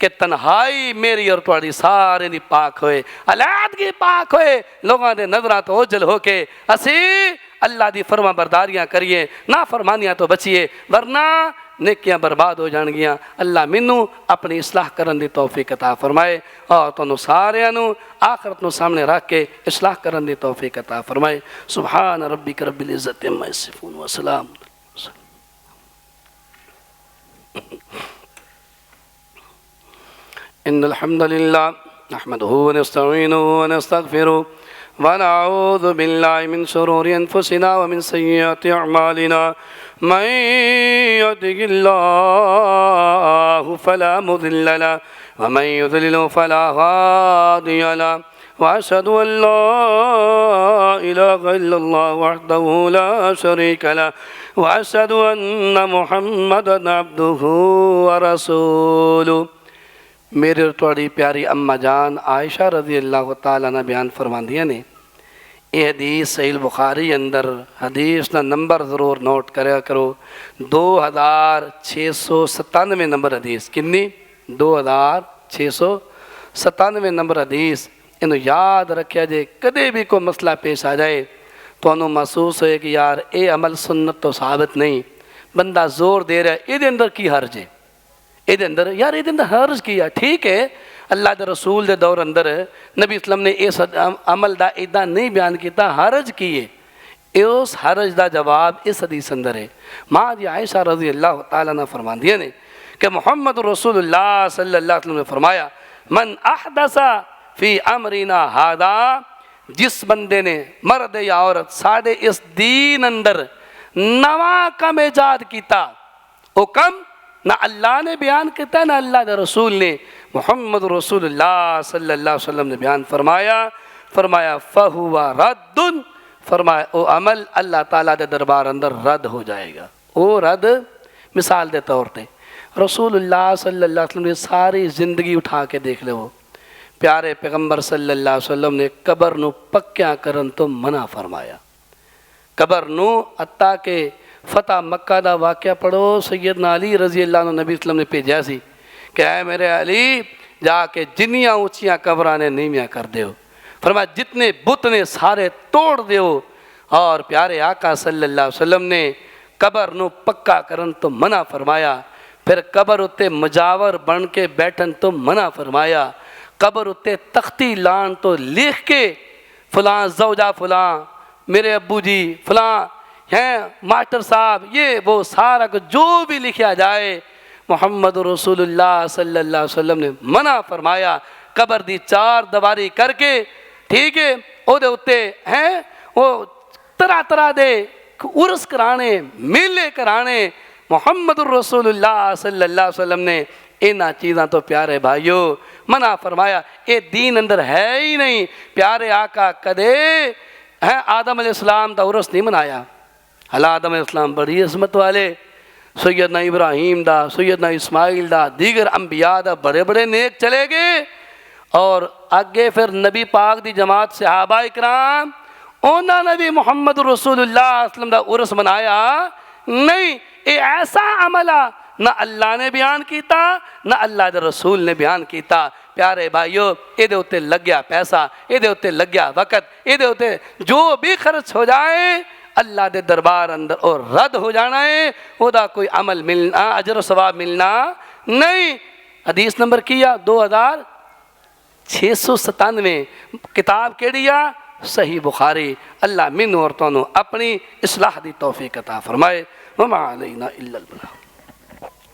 कि तन्हाई मेरी और तुहाड़ी सारे दी पाक होए, अलैदगी पाक होए, लोगों के नजरां तो ओझल होके असी अल्लाह की फरमा बरदारियाँ करिए, ना फरमानियाँ तो बचिए, वरना नेकियां बर्बाद हो जाणगियां। अल्लाह मैनू अपनी इसलाह करन दी तौफीक अता फरमाए और तुहानू सारियां नू आखिरत नू सामने रख के इसलाह करन दी तौफीक अता फरमाए। सुभान रब्बिक रब्बिल इज्जति अम्मा यसिफून व सलाम। इन्नल हम्दुलिल्लाह नहमदुहु व नस्तईनुहु व नस्तगफिरुह व नऊज़ु बिल्लाहि मिन शुरूरि अनफुसिना व मिन सय्यिआति अअमालिना। मन यहदिहिल्लाहु फला मुदिल्ल लहु व मन युद्लिलहु फला हादिय लहु व अशहदु अन ला इलाहा इल्लल्लाह वहदहु ला शरीका लहु व अशहदु अन्न मुहम्मदन अब्दुहु व रसूलुहु। मेरे और थोड़ी प्यारी अम्मा जान आयशा रज़ी अल्लाह तआला ने बयान फरमांदियां ने, ये हदीस सहीह बुखारी अंदर हदीस का नंबर ज़रूर नोट करा करो, 2697 नंबर हदीस। किन्नी? 2697 नंबर हदीस। इन्हू याद रखिया जे कदे भी कोई मसला पेश आ जाए तो महसूस होए कि यार ये अमल सुन्नत तो साबित नहीं, बंदा जोर दे रहा है ये अंदर की हर्ज है, ये अंदर यार ये अंदर हर्ज किया। ठीक है, अल्लाह के रसूल के दौर अंदर नबी इस्लाम ने इस अमल का इदा नहीं बयान किया, हरज किए। उस हरज का जवाब इस हदीस अंदर है। माँ जी आयशा रज़ी अल्लाह तआला ने फरमांदियां ने कि मोहम्मद रसूलुल्लाह सल्लल्लाहु अलैहि वसल्लम ने फरमाया, मन अहदसा फी अमरिना हादा, जिस बंदे ने मर्द या औरत साढ़े इस दीन अंदर नवा कम ईजाद किया, वो कम ना अल्लाह ने बयान किया ना अल्लाह के रसूल ने, मोहम्मद रसूलुल्लाह सल्लल्लाहु अलैहि वसल्लम ने बयान फरमाया फहुवा रद्दुन, फरमाया वो अमल अल्लाह ताला के दरबार अंदर रद्द हो जाएगा। वो रद्द मिसाल के तौर पर रसूलुल्लाह सल्लल्लाहु अलैहि वसल्लम ने सारी ज़िंदगी उठा के देख लो, प्यारे पैगंबर सल्लल्लाहु अलैहि वसल्लम ने कबर नू पक्या करन तो मना फरमाया। कबर नू अत्ता के फतह मक्का का वाक़या पढ़ो, सैयदना अली रज़ी अल्लाह अन्हु नबी इस्लाम ने भेजा सी कि ऐ मेरे अली जाके जिन्नियाँ ऊँचियाँ कबरां ने नीवियाँ कर दो, फरमाया जितने बुत ने सारे तोड़ दो। और प्यारे आका सल्लल्लाहु अलैहि वसल्लम ने कबर नू पक्का करन तो मना फरमाया। फिर कबर उत्ते मुजावर बन के बैठन तो मना फरमाया। कबर उत्ते तख्ती लान तो लिख के फलां ज़ौजा फलां मेरे अब्बू जी फलां हैं मास्टर साहब ये वो सारा कुछ जो भी लिखा जाए, मोहम्मद रसूलुल्लाह सल्लल्लाहु अलैहि वसल्लम ने मना फरमाया। कबर दी 4 दीवारी करके, ठीक है, ओदे उत्ते हैं वो तरह तरह दे उर्स कराने, मेले कराने। मोहम्मद रसूलुल्लाह सल्लल्लाहु अलैहि वसल्लम ने इन्हां चीज़ां तो प्यारे भाइयों मना फरमाया। ये दीन अंदर है ही नहीं। प्यारे आका कदे हैं आदम अलैहिस्सलाम का उर्स नहीं मनाया। हला आदम अलैहिस्सलाम बड़ी इस्मत वाले, सैयदना इब्राहीम दा, सैयदना इस्माइल दा, दीगर अंबिया दा बड़े बड़े नेक चले गए। और अगे फिर नबी पाक दी जमात सहाबा इकराम उन्होंने भी मुहम्मद रसूलुल्लाह सल्लल्लाहु अलैहि वसल्लम दा उर्स मनाया नहीं। ये ऐसा अमल आ ना अल्लाह ने बयान किया ना अल्लाह के रसूल ने बयान किया। प्यारे भाइयों, ये उत्ते लग्या पैसा, ये उत्ते लग्या वक़्त, ये उत्ते जो भी खर्च हो जाए अल्लाह के दरबार अंदर और रद्द हो जाना है, वह कोई अमल मिलना, अजर सवाब मिलना नहीं। हदीस नंबर किया 2697, किताब केड़ी आ? सही बुखारी। अल्लाह मिन और तुहानू अपनी इस्लाह दी तौफीक अता फरमाए। वमा अलैना इल्लल बलाग।